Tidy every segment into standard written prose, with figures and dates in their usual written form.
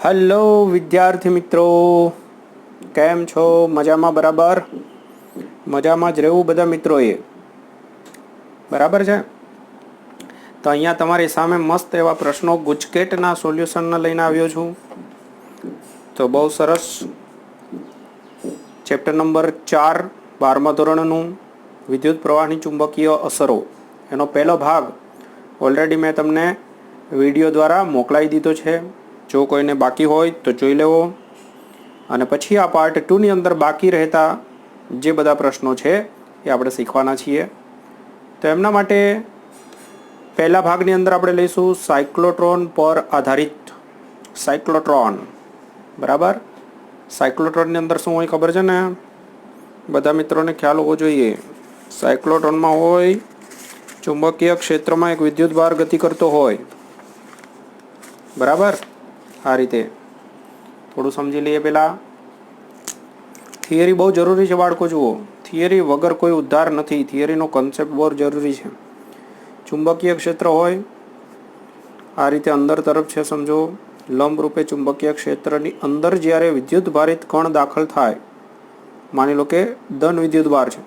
Hello विद्यार्थी मित्रों, केम छो? मजामा? बराबर मजामा ज रहेવું બધા મિત્રોએ, બરાબર છે? તો અહીંયા તમારી સામે મસ્ત એવા પ્રશ્નો ગુજકેટના સોલ્યુશનને લઈને આવ્યો છું. તો બહુ સરસ. ચેપ્ટર નંબર 4 12મા ધોરણનું વિદ્યુત પ્રવાહની ચુંબકીય અસરો, એનો પહેલો ભાગ ઓલરેડી મેં તમને વિડીયો દ્વારા મોકલાવી દીધો છે. જો કોઈને બાકી હોય તો જોઈ લેવો. અને પછી આ પાર્ટ 2 ની અંદર બાકી રહેતા જે બધા પ્રશ્નો છે એ આપણે શીખવાના છીએ. તો એમના માટે પહેલા ભાગની અંદર આપણે લઈશું સાયક્લોટ્રોન પર આધારિત સાયક્લોટ્રોન. બરાબર? સાયક્લોટ્રોનની અંદર શું હોય ખબર છે ને? બધા મિત્રોને ખ્યાલ હોવો જોઈએ. સાયક્લોટ્રોનમાં હોય ચુંબકીય ક્ષેત્રમાં એક વિદ્યુતભાર ગતિ કરતો હોય. બરાબર? આ રીતે થોડું સમજી લઈએ. પહેલાં થિયરી બહુ જરૂરી છે બાળકો. જુઓ, થિયરી વગર કોઈ ઉદ્ધાર નથી. થિયરીનો કન્સેપ્ટ બહુ જરૂરી છે. ચુંબકીય ક્ષેત્ર હોય આ રીતે અંદર તરફ છે, સમજો. લંબ રૂપે ચુંબકીય ક્ષેત્રની અંદર જ્યારે વિદ્યુત ભારિત કણ દાખલ થાય, માની લો કે ધન વિદ્યુત ભાર છે,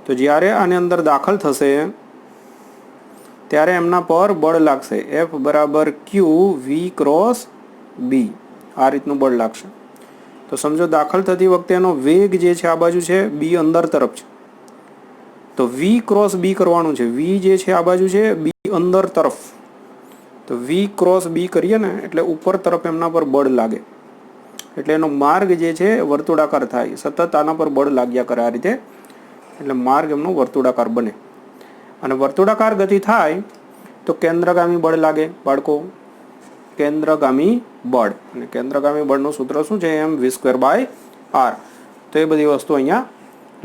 તો જ્યારે આની અંદર દાખલ થશે ત્યારે એમના પર બળ લાગશે. F બરાબર Q V ક્રોસ B, આ રીતનું બળ લાગશે. તો સમજો દાખલ થતી વખતે એનો વેગ જે છે આ બાજુ છે, B અંદર તરફ છે, તો V ક્રોસ B કરવાનું છે. V જે છે આ બાજુ છે, B અંદર તરફ, તો V ક્રોસ B કરીએ ને એટલે ઉપર તરફ એમના પર બળ લાગે. એટલે એનો માર્ગ જે છે વર્તુળાકાર થાય. સતત આના પર બળ લાગ્યા કરે આ રીતે, એટલે માર્ગ એમનો વર્તુળાકાર બને. અને વર્તુળાકાર ગતિ થાય તો કેન્દ્રગામી બળ લાગે બાળકો. કેન્દ્રગામી બળ, અને કેન્દ્રગામી બળનું સૂત્ર શું છે? mv²/r. તો એ બધી વસ્તુ અહીંયા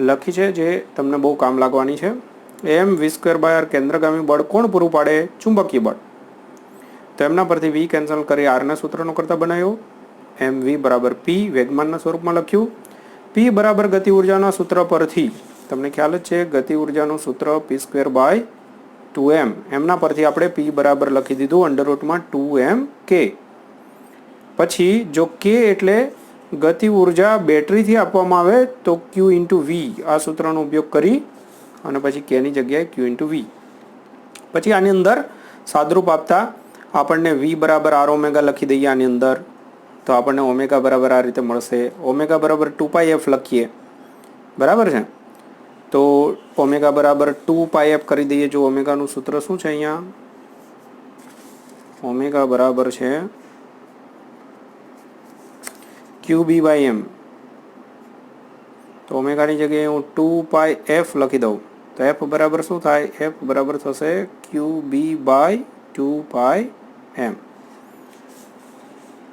લખી છે જે તમને બહુ કામ લાગવાની છે. mv²/r કેન્દ્રગામી બળ કોણ પૂરું પાડે? ચુંબકીય બળ. તો એમના પરથી v કેન્સલ કરી r ના સૂત્રનો કરતા બનાવ્યો. mv બરાબર p વેગમાનના સ્વરૂપમાં લખ્યું. p બરાબર ગતિ ઉર્જાના સૂત્ર પરથી તમને ખ્યાલ જ છે, ગતિ ઉર્જાનું સૂત્ર p²/2m. એમના પરથી આપણે p બરાબર લખી દીધું √2mk. પછી જો k એટલે ગતિ ઉર્જા બેટરીથી આપવામાં આવે તો q × v, આ સૂત્રનો ઉપયોગ કરી અને પછી k ની જગ્યાએ q × v. પછી આની અંદર સાદરૂપ આપતા આપણને v બરાબર r ઓમેગા લખી દઈએ આની અંદર, તો આપણને ઓમેગા બરાબર આ રીતે મળશે. ઓમેગા બરાબર 2πf લખીએ. બરાબર છે? તો ઓમેગા બરાબર 2πf કરી દઈએ. જો ઓમેગાનું સૂત્ર શું છે અહીંયા? ઓમેગા બરાબર છે qb/m. તો ઓમેગાની જગ્યાએ હું 2πf લખી દઉં તો f બરાબર શું થાય? f બરાબર થશે qb/2πm.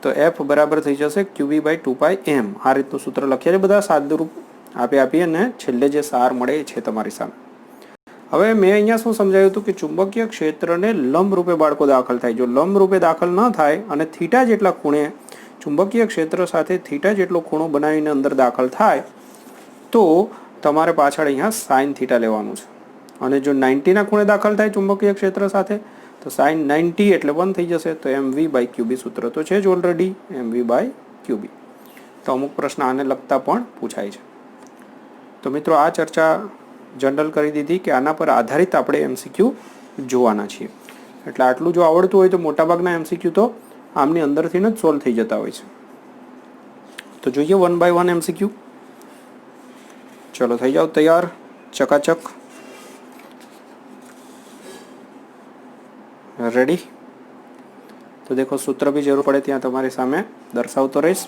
તો f બરાબર થઈ જશે qb/2πm. આ રીતનું સૂત્ર લખીએ છે બધા સાદુરૂપ આપી અને છેલ્લે જે સાર મળે એ છે તમારી સામે. હવે મેં અહીંયા શું સમજાવ્યું હતું કે ચુંબકીય ક્ષેત્રને લંબ રૂપે બાળકો દાખલ થાય. જો લંબ રૂપે દાખલ ન થાય અને થીટા જેટલા ખૂણે ચુંબકીય ક્ષેત્ર સાથે થીટા જેટલો ખૂણો બનાવીને અંદર દાખલ થાય તો તમારે પાછળ અહીંયા સાઇન થીટા લેવાનું છે. અને જો 90ના ખૂણે દાખલ થાય ચુંબકીય ક્ષેત્ર સાથે તો સાઇન 90 એટલે 1 થઈ જશે. તો mv/qb સૂત્ર તો છે જ ઓલરેડી, mv/qb. તો અમુક પ્રશ્ન આને લગતા પણ પૂછાય છે. તો મિત્રો આ ચર્ચા જનરલ કરી દીધી કે આના પર આધારિત આપણે MCQ જોવાના છીએ. એટલે આટલું જો આવડતું હોય તો મોટાભાગના MCQ તો આમની અંદરથી જ સોલ્વ થઈ જતા હોય છે. તો જોઈએ 1 by 1 MCQ. ચલો થઈ જાઓ તૈયાર, ચકાચક, રેડી? તો દેખો સૂત્ર બી જરૂર પડે ત્યાં તમારી સામે દર્શાવતો રહીશ.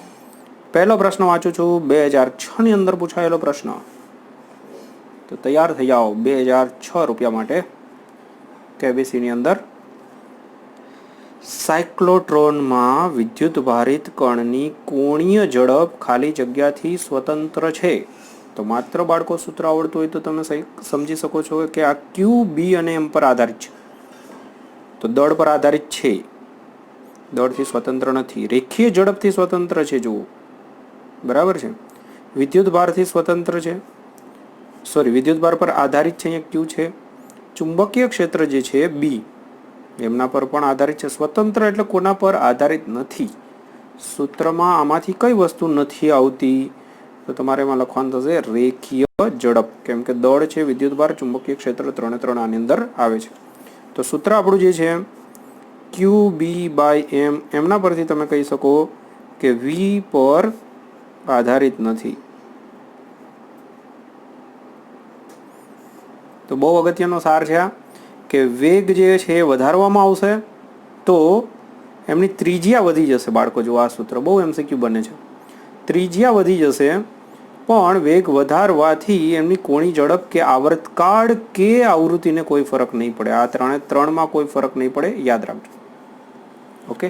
પહેલો પ્રશ્ન વાંચું છું, 2006ની અંદર પૂછાયેલો પ્રશ્ન. તો તૈયાર થઈ જાઓ 2006 રૂપિયા માટે. કેબીસીની અંદર સાયક્લોટ્રોનમાં વિદ્યુત ભારિત કણની કોણીય ઝડપ ખાલી જગ્યાથી સ્વતંત્ર છે. તો માત્ર બાળકો સૂત્ર આવડતું હોય તો તમે સમજી શકો છો કે આ ક્યુ, બી અને એમ પર આધારિત છે. તો દળ પર આધારિત છે, દળથી સ્વતંત્ર નથી. રેખીય ઝડપથી સ્વતંત્ર છે. જુઓ, બરાબર છે? વિદ્યુત ભારથી સ્વતંત્ર છે, વિદ્યુત ભાર પર આધારિત છે. અહીંયા ક્યુ છે. ચુંબકીય ક્ષેત્ર જે છે બી, એમના પર પણ આધારિત છે. સ્વતંત્ર એટલે કોના પર આધારિત નથી. સૂત્રમાં આમાંથી કઈ વસ્તુ નથી આવતી? તો તમારે એમાં લખવાનું થશે રેખીય ઝડપ, કેમ કે દળ છે, વિદ્યુતભાર, ચુંબકીય ક્ષેત્ર ત્રણે ત્રણ આની અંદર આવે છે. તો સૂત્ર આપણું જે છે QB/M, એમના પરથી તમે કહી શકો કે V પર આધારિત નથી. તો બહુ અગત્યનો સાર છે આ, કે વેગ જે છે એ વધારવામાં આવશે તો એમની ત્રિજ્યા વધી જશે. બાળકો જો આ સૂત્ર બહુ MCQ બને છે. ત્રિજ્યા વધી જશે પણ વેગ વધારવાથી એમની કોણી ઝડપ કે આવર્તકાળ કે આવૃત્તિને કોઈ ફરક નહીં પડે. આ ત્રણમાં કોઈ ફરક નહીં પડે, યાદ રાખજો. ઓકે,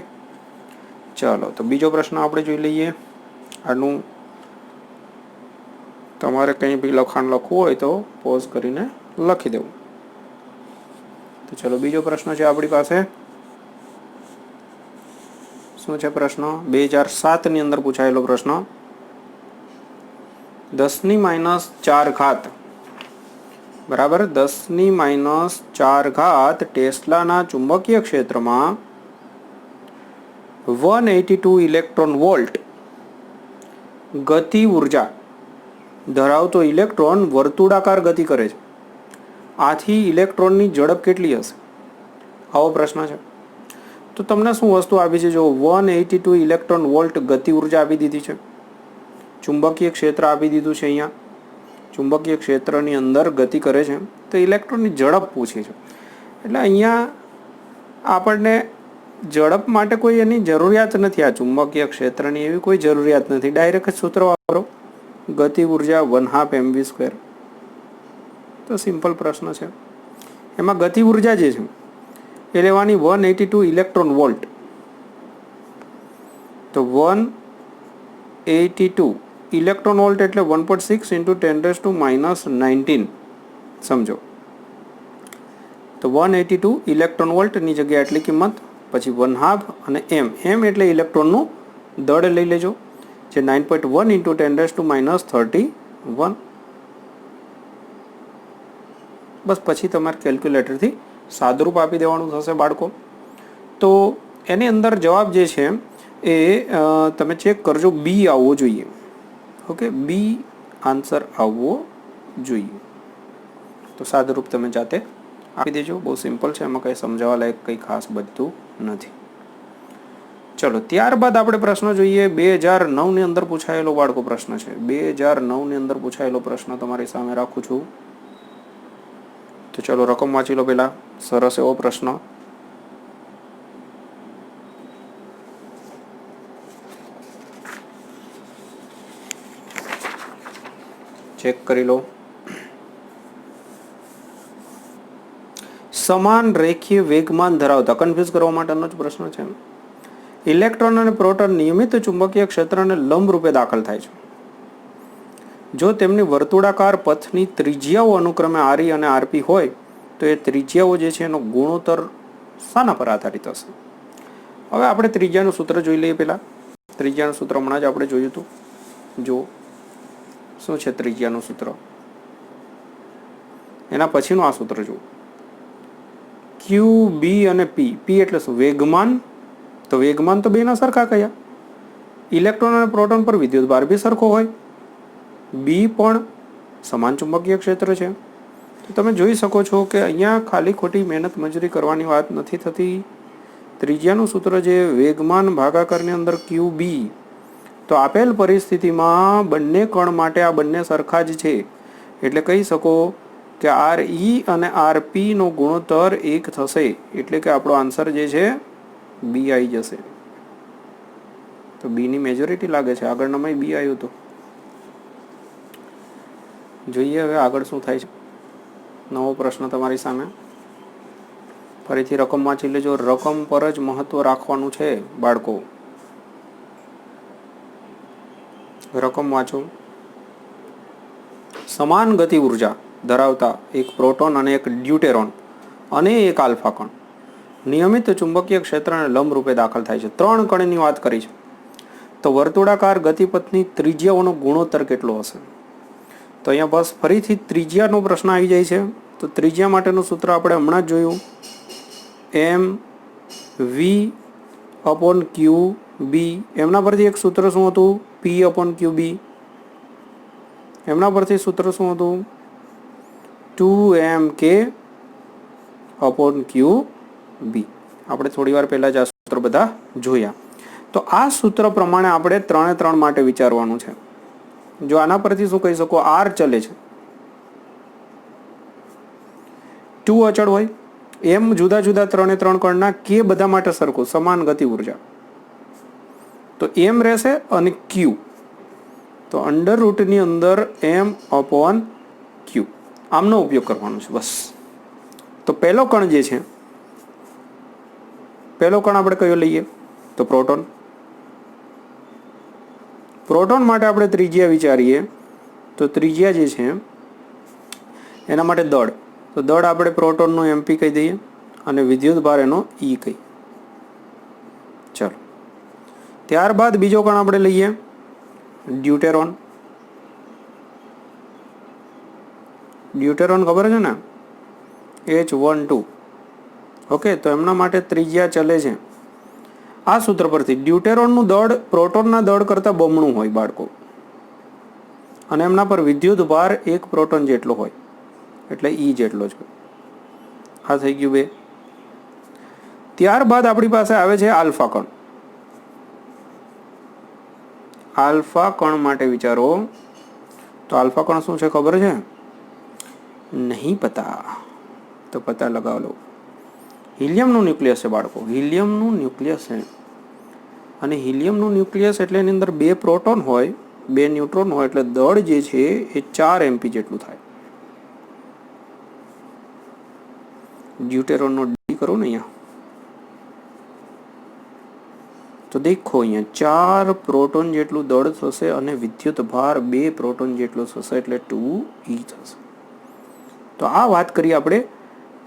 ચાલો તો બીજો પ્રશ્ન આપણે જોઈ લઈએ. આનું તમારે કંઈ બી લખાણ લખવું હોય તો પોઝ કરીને લખી દેવું. તો ચલો બીજો પ્રશ્ન છે આપણી પાસે. શું છે પ્રશ્ન? 2007 અંદર પૂછાયેલો પ્રશ્ન. 10⁻⁴ બરાબર 10⁻⁴ ટેસ્લાના ચુંબકીય ક્ષેત્રમાં 182 ઇલેક્ટ્રોન વોલ્ટ ગતિ ઉર્જા ધરાવતો ઇલેક્ટ્રોન વર્તુળાકાર ગતિ કરે છે. આથી ઇલેક્ટ્રોનની ઝડપ કેટલી હશે? આવો પ્રશ્ન છે. તો તમને શું વસ્તુ આપી છે? જો 182 ઇલેક્ટ્રોન વોલ્ટ ગતિ ઉર્જા આપી દીધી છે, ચુંબકીય ક્ષેત્ર આપી દીધું છે. અહીંયા ચુંબકીય ક્ષેત્રની અંદર ગતિ કરે છે, તો ઇલેક્ટ્રોનની ઝડપ પૂછી છે. એટલે અહીંયા આપણને ઝડપ માટે કોઈ એની જરૂરિયાત નથી. આ ચુંબકીય ક્ષેત્રની એવી કોઈ જરૂરિયાત નથી. ડાયરેક્ટ સૂત્ર વાપરો, ગતિ ઉર્જા 1/2 mv². તો સિમ્પલ પ્રશ્ન છે. એમાં ગતિ ઉર્જા જે છે એ લેવાની 182 ઇલેક્ટ્રોન વોલ્ટ. તો 182 ઇલેક્ટ્રોન વોલ્ટ એટલે 1.6 × 10⁻⁻19 સમજો. તો 182 ઇલેક્ટ્રોન વોલ્ટની જગ્યાએ એટલી કિંમત, પછી 1/2 અને m એટલે ઇલેક્ટ્રોનનું દળ લઈ લેજો, જે 9.1 × 10⁻31. બસ પછી તમારે કેલ્ક્યુલેટરથી સાદુરૂપ આપી દેવાનું થશે બાળકો. તો એની અંદર જવાબ જે છે એ તમે ચેક કરજો, બી આવવો જોઈએ. ઓકે, બી આન્સર આવવો જોઈએ. તો સાદુરૂપ તમે જાતે આપી દેજો. બહુ સિમ્પલ છે, એમાં કંઈ સમજાવવા લાયક કંઈ ખાસ બધું નથી. ચલો ત્યારબાદ આપણે પ્રશ્ન જોઈએ. 2009 અંદર પૂછાયેલો બાળકો પ્રશ્ન છે. 2009 અંદર પૂછાયેલો પ્રશ્ન તમારી સામે રાખું છું. તો ચલો રકમ વાંચી લો પહેલા. સરસ એવો પ્રશ્ન. ચેક કરી લો. સમાન રેખીય વેગમાન ધરાવતા, કન્ફ્યુઝ કરવા માટેનો જ પ્રશ્ન છે. ઇલેક્ટ્રોન અને પ્રોટોન નિયમિત ચુંબકીય ક્ષેત્રને લંબ રૂપે દાખલ થાય છે. જો તેમની વર્તુળાકાર પથની ત્રિજ્યાઓ અનુક્રમે RE અને RP હોય તો એ ત્રિજ્યાઓ જે છે એનો ગુણોત્તર શાના પર આધારિત હશે? હવે આપણે ત્રિજ્યાનું સૂત્ર જોઈ લઈએ. પહેલા ત્રિજ્યાનું સૂત્ર હમણાં જ આપણે જોયું હતું. જો શું છે ત્રિજ્યાનું સૂત્ર, એના પછીનું આ સૂત્ર જુઓ. QB અને P. P એટલે શું? વેગમાન. તો વેગમાન તો બેના સરખા કયા? ઇલેક્ટ્રોન અને પ્રોટોન પર વિદ્યુતભાર બી સરખો હોય. બી પણ સમાન ચુંબકીય ક્ષેત્ર છે. તો તમે જોઈ શકો છો કે અહીંયા ખાલી ખોટી મહેનત મજૂરી કરવાની વાત નથી થતી. ત્રિજ્યાનું સૂત્ર જે વેગમાન ભાગાકારની અંદર QB, તો આપેલ પરિસ્થિતિમાં બંને કણ માટે આ બંને સરખા જ છે. એટલે કહી શકો કે RE અને RP નો ગુણોત્તર 1 થશે. એટલે કે આપણો આન્સર જે છે બી આવી જશે. તો બીની મેજોરિટી લાગે છે. આગળનામાં બી આવ્યું હતું. જોઈએ હવે આગળ શું થાય છે. નવો પ્રશ્ન તમારી સામે. ફરીથી રકમ વાંચી લેજો. રકમ પર જ મહત્વ રાખવાનું છે બાળકો. રકમ વાંચો. સમાન ગતિ ઉર્જા ધરાવતા એક પ્રોટોન અને એક ડ્યુટેરોન અને એક આલ્ફા કણ નિયમિત ચુંબકીય ક્ષેત્રને લંબ રૂપે દાખલ થાય છે. 3 કણની વાત કરી છે. તો વર્તુળાકાર ગતિપથની ત્રિજ્યાઓનો ગુણોત્તર કેટલો હશે? તો અહીંયા બસ ફરીથી ત્રિજ્યાનો પ્રશ્ન આવી જાય છે. તો ત્રિજ્યા માટેનું સૂત્ર આપણે હમણાં જ જોયું, MV/Q બી, એમના પરથી એક સૂત્ર શું હતું? પી અપોન ક્યુ બી. એમના પરથી સૂત્ર શું હતું? 2mk અપોન ક્યુ બી. આપણે થોડી વાર પહેલાં જ આ સૂત્ર બધા જોયા. તો આ સૂત્ર પ્રમાણે આપણે 3 3 માટે વિચારવાનું છે. જો આના પરથી શું કહી શકો? આર ચલે છે, 2 અચળ હોય, એમ જુદા જુદા 3 3 કણના કે બધા માટે સરખું સમાન ગતિ ઉર્જા, તો એમ રહેશે અને ક્યુ, તો અંડર રૂટની અંદર એમ અપોન ક્યુ, આમનો ઉપયોગ કરવાનો છે બસ. તો પહેલો કણ જે છે, પહેલો કણ આપણે કયો લઈએ? તો પ્રોટોન. પ્રોટોન માટે આપણે ત્રિજ્યા વિચારીએ તો ત્રિજ્યા જે છે એના માટે દળ, તો દળ આપણે પ્રોટોનનું એમપી કહી દઈએ અને વિદ્યુત ભાર એનો ઈ કહી. ચલો, ત્યારબાદ બીજો કણ આપણે લઈએ ડ્યુટેરોન. ડ્યુટેરોન ખબર છે ને, H12. ઓકે, તો એમના માટે ત્રિજ્યા ચલે છે. આ સૂત્ર પરથી ડ્યુટેરોનનું દળ પ્રોટોનના દળ કરતાં બમણું હોય બાળકો, અને એમના પર વિદ્યુત ભાર 1 પ્રોટોન જેટલો હોય, એટલે ઈ જેટલો છે. આ થઈ ગયું 2. ત્યારબાદ આપણી પાસે આવે છે આલ્ફા કણ. આલ્ફા કણ માટે વિચારો તો આલ્ફા કણ શું છે ખબર છે? નહીં પતા તો પતા લગાવ લો. હિલિયમનું ન્યુક્લિયસ છે બાળકો, હિલિયમનું ન્યુક્લિયસ છે. અને હિલિયમનું ન્યુક્લિયસ એટલે એની અંદર 2 પ્રોટોન હોય, 2 ન્યુટ્રોન હોય, એટલે દળ જે છે એ 4 એમપી જેટલું થાય. ડ્યુટેરોનનો ડી કરો ને અહીંયા, તો દેખો અહીંયા 4 પ્રોટોન જેટલું દળ થશે અને વિદ્યુત ભાર 2 પ્રોટોન જેટલો થશે, એટલે 2e થશે. તો આ વાત કરીએ આપણે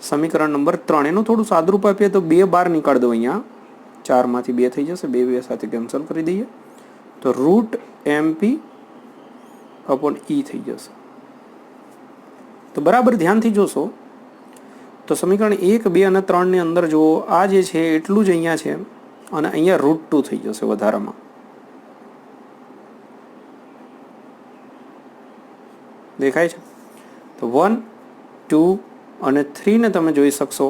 સમીકરણ નંબર 3. એનું થોડું સાદુરૂપ આપીએ તો 2 બાર નીકાળ દો અહીંયા, 4 માંથી 2 થઈ જશે, 2 સાથે કેન્સલ કરી દઈએ, તો રૂટ એમપી અપોન ઈ થઈ જશે. તો બરાબર ધ્યાનથી જોશો તો સમીકરણ 1, 2 અને 3 ની અંદર જો આ જે છે એટલું જ અહીંયા છે, અને અહીંયા √2 થઈ જશે વધારામાં. દેખાય છે? તો 1, 2 અને 3 ને તમે જોઈ શકશો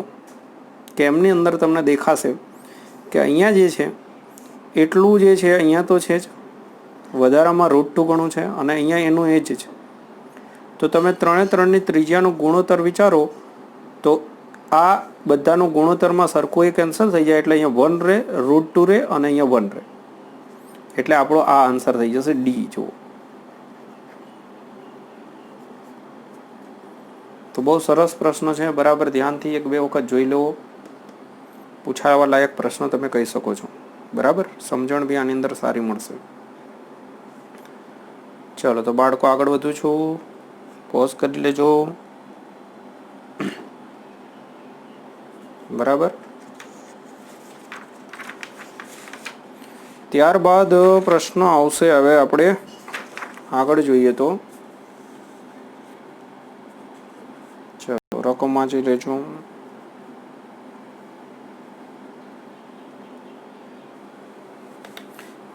કે એમની અંદર તમને દેખાશે કે અહીંયા જે છે એટલું જે છે અહીંયા તો છે જ, વધારામાં √2 ગણું છે, અને અહીંયા એનું એ જ છે. તો તમે 3 3ની ત્રિજ્યાનો ગુણોત્તર વિચારો તો આ બધાનો ગુણોત્તરમાં સરખું એ કેન્સલ થઈ જાય, એટલે અહીંયા 1 રહે, √2 રહે અને અહીંયા 1 રહે, એટલે આપણો આ આન્સર થઈ જશે ડી. જુઓ તો બહુ સરસ પ્રશ્ન છે, બરાબર ધ્યાનથી 1-2 વખત જોઈ લેવો. પૂછાવા લાયક પ્રશ્ન તમે કહી શકો છો, બરાબર. સમજણ બી આની અંદર સારી મળશે. ચલો તો બાળકો આગળ વધું છું, પોઝ કરી લેજો. બરાબર. ત્યારબાદ પ્રશ્ન આવશે, હવે આપણે આગળ જોઈએ તો ચલો રકમ વાંચી લેજો.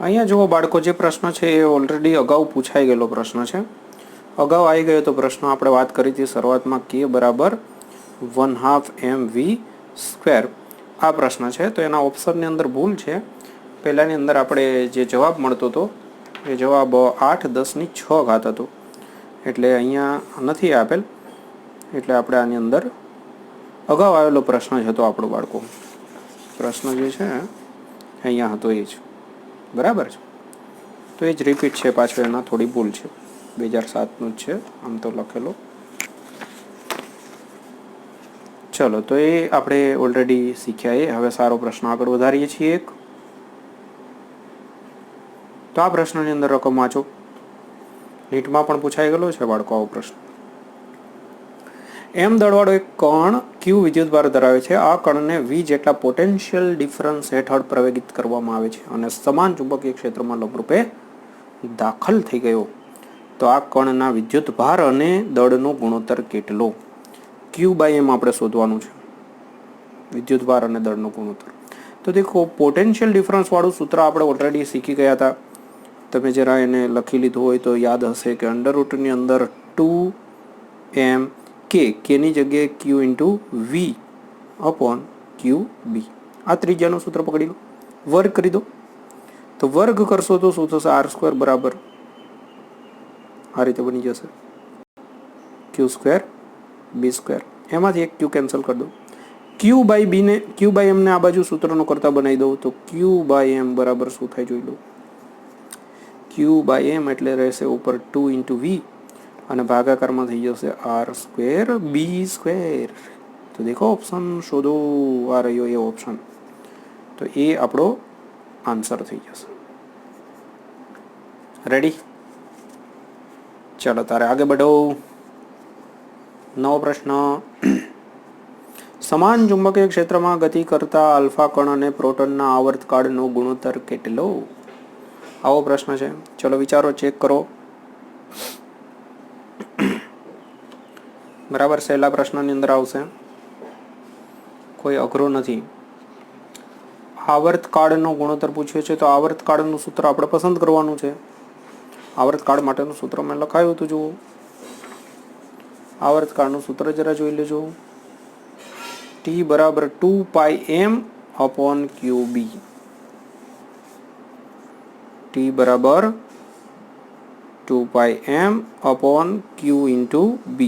અહીંયા જુઓ બાળકો, જે પ્રશ્ન છે એ ઓલરેડી અગાઉ પૂછાઈ ગયેલો પ્રશ્ન છે, અગાઉ આવી ગયો તો પ્રશ્ન. આપણે વાત કરી હતી શરૂઆતમાં કે બરાબર 1/2 mv². આ પ્રશ્ન છે, તો એના ઓપ્શનની અંદર ભૂલ છે. પહેલાંની અંદર આપણે જે જવાબ મળતો હતો એ જવાબ 8×10⁶ હતો, એટલે અહીંયા નથી આપેલ, એટલે આપણે આની અંદર અગાઉ આવેલો પ્રશ્ન જ હતો આપણો બાળકો. પ્રશ્ન જે છે અહીંયા હતો એ જ, બરાબર છે. તો એ જ રિપીટ છે પાછળ, એના થોડી ભૂલ છે, 2007નું જ છે આમ તો લખેલો. ચલો તો એ આપણે ઓલરેડી શીખ્યા. એ હવે સારો પ્રશ્ન આગળ વધારીએ છીએ એક. તો આ પ્રશ્નની અંદર રકમ વાંચો. નીટમાં પણ પૂછાઈ ગયેલો છે બાળકો આવો પ્રશ્ન. એમ દળવાળો એક કણ ક્યુ વિદ્યુતભાર ધરાવે છે. આ કણને વી જેટલા પોટેન્શિયલ ડિફરન્સ હેઠળ પ્રવેગિત કરવામાં આવે છે અને સમાન ચુંબકીય ક્ષેત્રમાં લંબરૂપે દાખલ થઈ ગયો. તો આ કણના વિદ્યુતભાર અને દળનો ગુણોત્તર કેટલો? Q/m આપણે શોધવાનું છે, વિદ્યુતભાર અને દળનો ગુણોત્તર. તો તો દેખો પોટેન્શિયલ ડિફરન્સ વાળું સૂત્ર આપણે ઓલરેડી શીખી ગયા હતા. તમે જરા એને લખી લીધું હોય તો યાદ હશે કે અંડર રૂટની અંદર 2m કેની જગ્યાએ q into v upon Q B. આ ત્રિજ્યાનું સૂત્ર પકડી લો, વર્ગ કરી દો. તો વર્ગ કરશો તો શું થશે? r² બરાબર આ રીતે બની જશે q² b². એમાંથી એક q કેન્સલ કરી દો. q બાય b ને q બાય m ને આ બાજુ સૂત્રનો કરતા બનાવી દઉં તો q બાય m બરાબર શું થાય જોઈ લો. q બાય m એટલે રહેશે ઉપર 2 ઇન્ટુ v અને ભાગાકારમાં થઈ જશે r² b². તો દેખો ઓપ્શન શોધો, આ રહ્યો એ ઓપ્શન. તો એ આપણો આન્સર થઈ જશે. રેડી? ચાલો તારે આગે બઢો. નવો પ્રશ્ન. સમાન ચુંબકીય ક્ષેત્રમાં ગતિ કરતા આલ્ફા કણ અને પ્રોટોનના આવર્તકાળનો ગુણોત્તર કેટલો? આવો પ્રશ્ન છે. ચલો વિચારો, ચેક કરો. બરાબર, સહેલા પ્રશ્નની અંદર આવશે, કોઈ અઘરો નથી. આવર્તકાળનો ગુણોત્તર પૂછ્યો છે તો આવર્તકાળનું સૂત્ર આપણે પસંદ કરવાનું છે. આવર્તકાળ માટેનું સૂત્ર મેં લખાયું હતું, જુઓ. આવર્તકાળનું સૂત્ર જરા જોઈ લેજો. t બરાબર 2πm અપોન QB. t બરાબર 2πm upon q into b.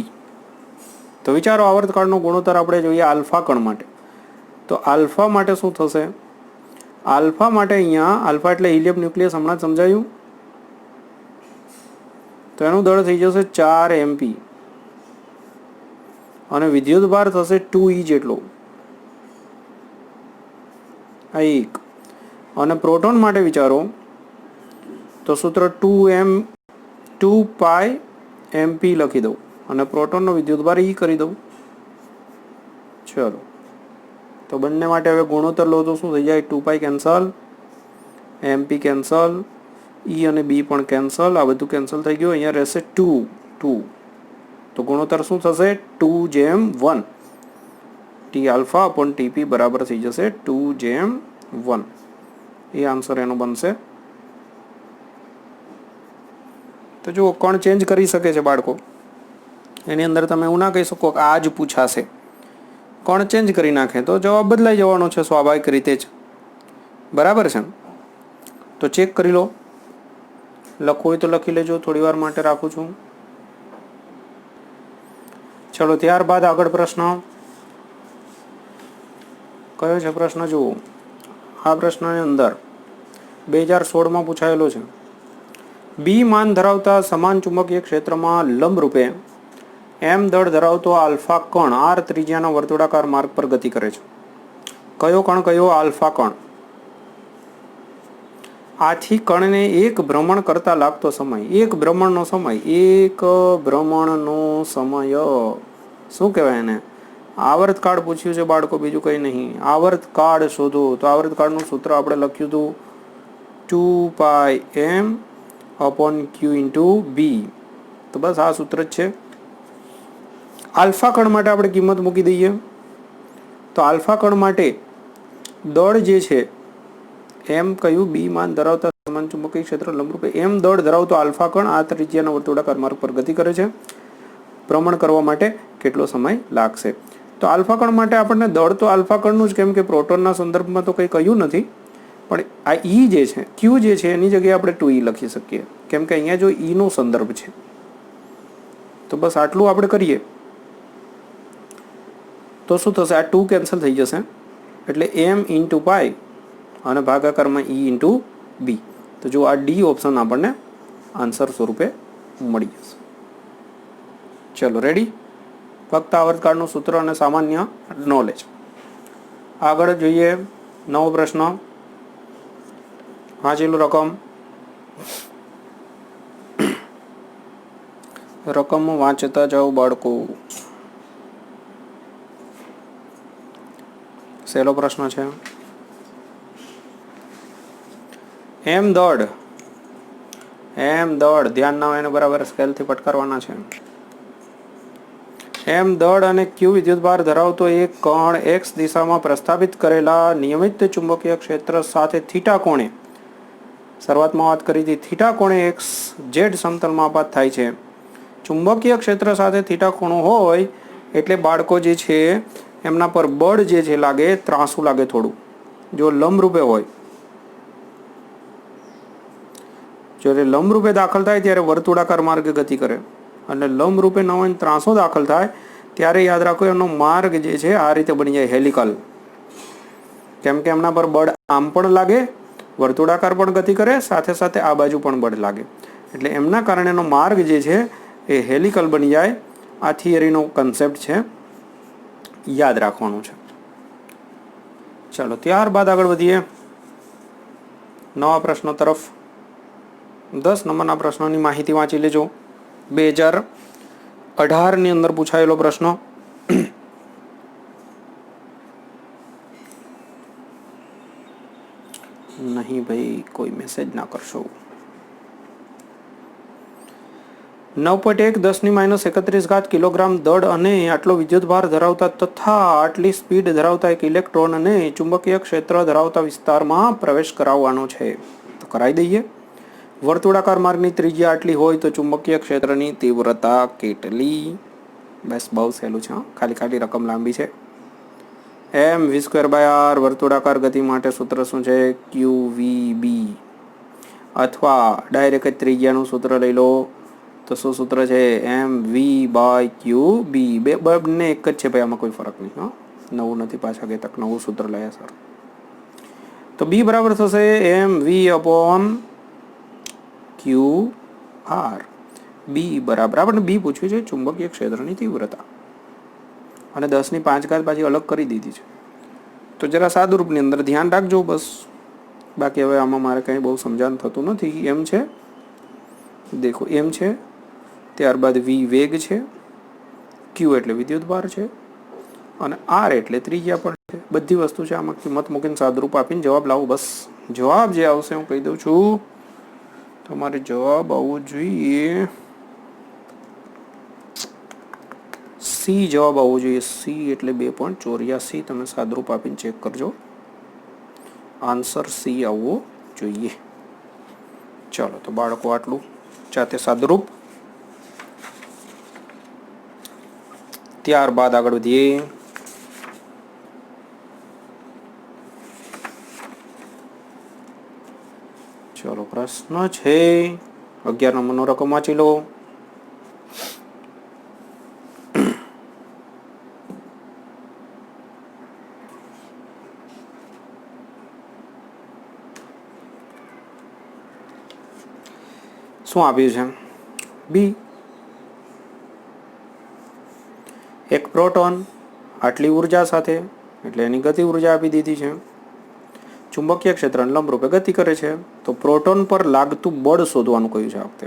તો વિચારો, આવર્તકાળનો ગુણોત્તર આપણે જોઈએ આલ્ફા કણ માટે. તો આલ્ફા માટે શું થશે? આલ્ફા માટે અહીંયા, આલ્ફા એટલે હિલિયમ ન્યુક્લિયસ, હમણાં જ સમજાયું. તો એનું દળ થઈ જશે 4 MP અને વિદ્યુત ભાર થશે 2e જેટલો. આ એક. અને પ્રોટોન માટે વિચારો તો સૂત્ર 2π MP લખી દઉં અને પ્રોટોનનો વિદ્યુત ભાર e કરી દઉં. ચલો, તો બંને માટે હવે ગુણોત્તર લો તો શું થઈ જાય? 2π કેન્સલ, MP કેન્સલ, e અને b પણ કેન્સલ, આ બધું કેન્સલ થઈ ગયું. અહીંયા રહેશે 2. તો ગુણોત્તર શું થશે? 2:1. t આલ્ફા અપોન TP બરાબર થઈ જશે 2:1. એ આન્સર એનો બનશે. તો જુઓ, કણ ચેન્જ કરી શકે છે બાળકો. એની અંદર તમે એવું ના કહી શકો કે આ જ પૂછાશે. કણ ચેન્જ કરી નાખે તો જવાબ બદલાઈ જવાનો છે સ્વાભાવિક રીતે જ. બરાબર છે? તો ચેક કરી લો. લખવું હોય તો લખી લેજો, થોડી વાર માટે રાખું છું. ચલો, ત્યારબાદ આગળ પ્રશ્ન કયો છે? પ્રશ્ન જુઓ. આ પ્રશ્નની અંદર 2016માં પૂછાયેલો છે. બી માન ધરાવતા સમાન ચુંબકીય ક્ષેત્રમાં લંબરૂપે m દળ ધરાવતો આલ્ફા કણ r ત્રિજ્યાના વર્તુળાકાર માર્ગ પર ગતિ કરે છે. કયો કણ કયો? આલ્ફા કણ. આથી કણને એક ભ્રમણ કરતા લાગતો સમય, એક ભ્રમણનો સમય શું કહેવાય એને? આવર્તકાળ પૂછ્યું છે બાળકો, બીજું કંઈ નહીં. આવર્તકાળ શોધો. તો આવર્તકાળનું સૂત્ર આપણે લખ્યું હતું 2πm upon q into b. તો બસ આ સૂત્ર જ છે. આલ્ફા કણ માટે આપણે કિંમત મૂકી દઈએ. તો આલ્ફા કણ માટે દળ જે છે એમ કયું? બી માન ધરાવતા સમાન ચુંબકીય ક્ષેત્ર લંબરૂપે એમ દળ ધરાવતો આલ્ફા કણ આ ત્રિજ્યાના વર્તુળાકાર માર્ગ પર ગતિ કરે છે. ભ્રમણ કરવા માટે કેટલો સમય લાગશે? તો આલ્ફા કણ માટે આપણને દળ તો આલ્ફા કણનું જ, કેમ કે પ્રોટોનના સંદર્ભમાં તો કંઈ કહ્યું નથી. પણ આ ઈ જે છે, ક્યુ જે છે, એની જગ્યાએ આપણે 2e લખી શકીએ, કેમ કે અહીંયા જો ઈનો સંદર્ભ છે. તો બસ આટલું આપણે કરીએ તો શું થશે? આ 2 કેન્સલ થઈ જશે એટલે m ઇન્ટુ પાઈ અને ભાગાકારમાં e ઇન્ટુ b. તો જો આ ડી ઓપ્શન આપણને આન્સર સ્વરૂપે મળી જશે. ચલો, રેડી? ફક્ત આવર્તકાળનું સૂત્ર અને સામાન્ય નોલેજ. આગળ જોઈએ નવો પ્રશ્ન. વાંચેલું રકમ વાંચતા જાઓ બાળકો. સહેલો પ્રશ્ન છે. એમ દળ ધ્યાન ના હોય એને બરાબર સ્કેલથી ફટકારવાના છે. એમ દળ અને ક્યુ વિદ્યુતભાર ધરાવતો એક કણ એક્સ દિશામાં પ્રસ્થાપિત કરેલા નિયમિત ચુંબકીય ક્ષેત્ર સાથે થીટા કોણે, શરૂઆતમાં વાત કરી હતી, થીટા કોણે એક્સ ઝેડ સમતલમાં આપાત થાય છે. ચુંબકીય ક્ષેત્ર સાથે થીટા ખૂણો હોય એટલે બાળકો જે છે એમના પર બળ જે છે લાગે ત્રાંસું લાગે થોડું. જો લંબરૂપે હોય, જ્યારે લંબરૂપે દાખલ થાય ત્યારે વર્તુળાકાર માર્ગે ગતિ કરે, અને લંબરૂપે ન હોય ત્રાંસો દાખલ થાય ત્યારે યાદ રાખો એનો માર્ગ જે છે આ રીતે બની જાય હેલિકલ. કેમ કે એમના પર બળ આમ પણ લાગે, વર્તુળાકાર પણ ગતિ કરે, સાથે સાથે આ બાજુ પણ બળ લાગે, એટલે એમના કારણે એનો માર્ગ જે છે એ હેલિકલ બની જાય. આ થિયરીનો કન્સેપ્ટ છે, યાદ રાખવાનું છે. ચાલો ત્યારબાદ આગળ વધીએ નવા પ્રશ્નો તરફ. 10 નંબરના પ્રશ્નોની માહિતી વાંચી લેજો. 2018ની અંદર પૂછાયેલો પ્રશ્ન. નહીં ભાઈ, કોઈ મેસેજ ના કરશો. 9.1 10⁻³ કિલોગ્રામ દળ અને આટલો વિદ્યુતભાર ધરાવતા તથા આટલી સ્પીડ ધરાવતા એક ઇલેક્ટ્રોનને ચુંબકીય ક્ષેત્ર ધરાવતા વિસ્તારમાં પ્રવેશ કરાવવાનો છે. તો કરાવી દઈએ. વર્તુળાકાર માર્ગની ત્રિજ્યા આટલી હોય તો ચુંબકીય ક્ષેત્રની તીવ્રતા કેટલી? બસ બહુ સહેલું છે, ખાલી રકમ લાંબી છે. mv²/r વર્તુળાકાર ગતિ માટે સૂત્ર શું છે? qvb. અથવા ડાયરેક્ટ ત્રિજ્યાનું સૂત્ર લઈ લો તો શું સૂત્ર છે? mv/qb. બંને એક જ છે ભાઈ, આમાં કોઈ ફરક નહીં. હા, નવું નથી પાછા કહેતા, નવું સૂત્ર લાયા સર. તો b બરાબર થશે mv/qr. b બરાબર, આપણને b પૂછ્યું છે ચુંબકીય ક્ષેત્રની તીવ્રતા, અને 10⁵ પાછી અલગ કરી દીધી છે. તો જરા સાદુરૂપની અંદર ધ્યાન રાખજો બસ. બાકી હવે આમાં મારે કંઈ બહુ સમજાણ થતું નથી. એમ છે, દેખો એમ છે, ત્યારબાદ વી વેગ છે, ક્યુ એટલે વિદ્યુતભાર છે, અને આર એટલે ત્રિજ્યા પણ છે. બધી વસ્તુ છે. આમાં કિંમત મૂકીને સાદુરૂપ આપીને જવાબ લાવો બસ. જવાબ જે આવશે હું કહી દઉં છું, તમારે જવાબ આવવો જોઈએ સી. જવાબ આવવો જોઈએ સી, એટલે 2.84. તમે સાદુરૂપ આપીને ચેક કરજો, આન્સર સી આવવો જોઈએ. ચાલો તો બાળકો આટલું જાતે સાદુરૂપ. ત્યારબાદ આગળ વધીએ. ચલો પ્રશ્ન છે 11 નંબરનો રકમ વાંચી લો. શું આપ્યું છે? બી. એક પ્રોટોન આટલી ઉર્જા સાથે, એટલે એની ગતિ ઉર્જા આપી દીધી છે. ચુંબકીય ક્ષેત્રને લંબરૂપે ગતિ કરે છે. તો પ્રોટોન પર લાગતું બળ શોધવાનું કહ્યું છે આ વખતે.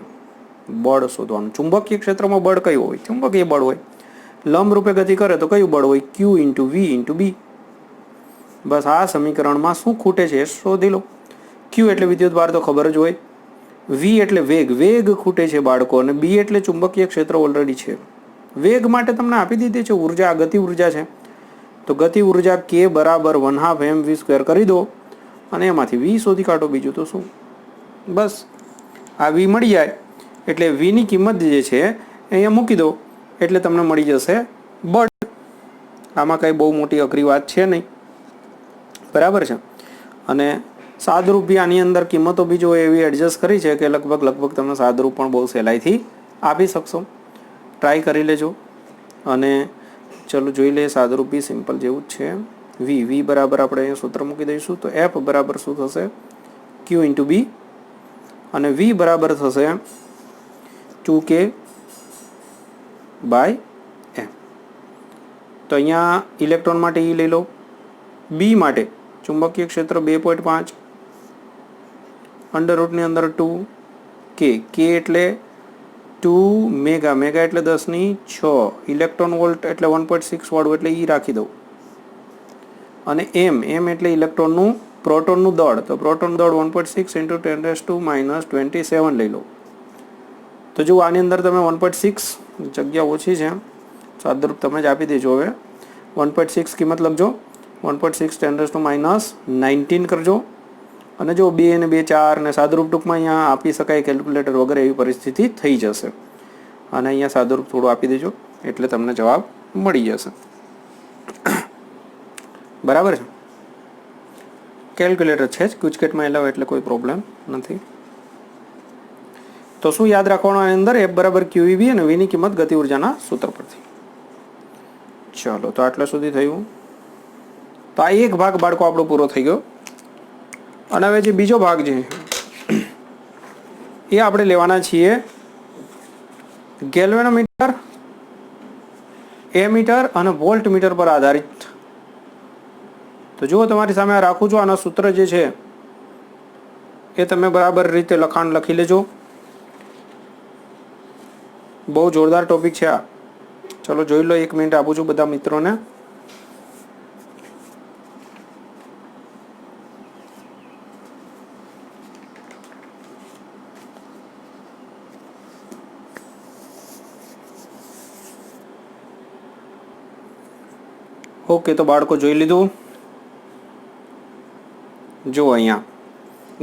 બળ શોધવાનું. ચુંબકીય ક્ષેત્રમાં બળ કયું હોય? ચુંબકીય બળ હોય. લંબરૂપે ગતિ કરે તો કયું બળ હોય? Q × V × B. બસ આ સમીકરણમાં શું ખૂટે છે એ શોધી લો. Q એટલે વિદ્યુતભાર તો ખબર જ હોય, V એટલે વેગ, વેગ ખૂટે છે બાળકો, અને B એટલે ચુંબકીય ક્ષેત્ર ઓલરેડી છે. વેગ માટે તમને આપી દીધી છે ઉર્જા, ગતિ ઉર્જા છે. તો ગતિ ઉર્જા K બરાબર 1/2 mv² કરી દો અને એમાંથી V શોધી કાઢો. બીજું તો શું? બસ આ V મળી જાય એટલે V ની કિંમત જે છે અહીંયા મૂકી દો એટલે તમને મળી જશે બળ. આમાં કંઈ બહુ મોટી અઘરી વાત છે નહીં, બરાબર છે. અને સાદરૂપ બી આની અંદર કિંમતો બીજો એવી એડજસ્ટ કરી છે કે લગભગ તમે સાદરૂપ પણ બહુ સહેલાઈથી આપી શકશો. ટ્રાય કરી લેજો. અને ચલો જોઈ લઈએ સાદરૂપ બી સિમ્પલ જેવું જ છે. V બરાબર આપણે અહીંયા સૂત્ર મૂકી દઈશું. તો F બરાબર શું થશે? Q × B, અને V બરાબર થશે 2K/m. તો અહીંયા ઇલેક્ટ્રોન માટે E લઈ લો. B માટે ચુંબકીય ક્ષેત્ર 2.5 અંડરરૂટની અંદર 2K. K એટલે 2 મેગા, મેગા એટલે 10⁶. ઇલેક્ટ્રોન વોલ્ટ એટલે 1.6 વોટ, એટલે E રાખી દઉં. અને m એટલે ઇલેક્ટ્રોનનું પ્રોટોનનું દળ. તો પ્રોટોન દળ 1.6 × 10⁻27 લઈ લો. તો જો આની અંદર તમે 1.6 જગ્યા ઓછી છે સાદુરૂપ તમે જ આપી દેજો. હવે 1.6 કિંમત લખજો. 1.6 10⁻19 કરજો. અને જો 2 અને 2 4 ને સાદુરૂપ ટૂંકમાં અહીંયા આપી શકાય કેલ્ક્યુલેટર વગર એવી પરિસ્થિતિ થઈ જશે. અને અહીંયા સાદુરૂપ થોડું આપી દેજો એટલે તમને જવાબ મળી જશે. બરાબર છે. કેલ્ક્યુલેટર છે જ ગુજકેટમાં એલાવ એટલે કોઈ પ્રોબ્લેમ નથી. તો શું યાદ રાખવાનું આની અંદર? F બરાબર QEB અને V ની કિંમત ગતિ ઉર્જાના સૂત્ર પરથી. ચાલો તો આટલા સુધી થયું. તો આ એક ભાગ બાળકો આપણો પૂરો થઈ ગયો. અને હવે જે બીજો ભાગ છે એ આપણે લેવાના છીએ ગેલ્વેનોમીટર, એમીટર અને વોલ્ટ મીટર પર આધારિત. તો જુઓ તમારી સામે આ રાખું છું. આના સૂત્ર જે છે એ તમે બરાબર રીતે લખાણ લખી લેજો. બહુ જોરદાર ટોપિક છે આ. ચલો જોઈ લો. 1 મિનિટ આપું છું બધા મિત્રોને. ઓકે તો બાળકો જોઈ લીધું. જો અહીંયા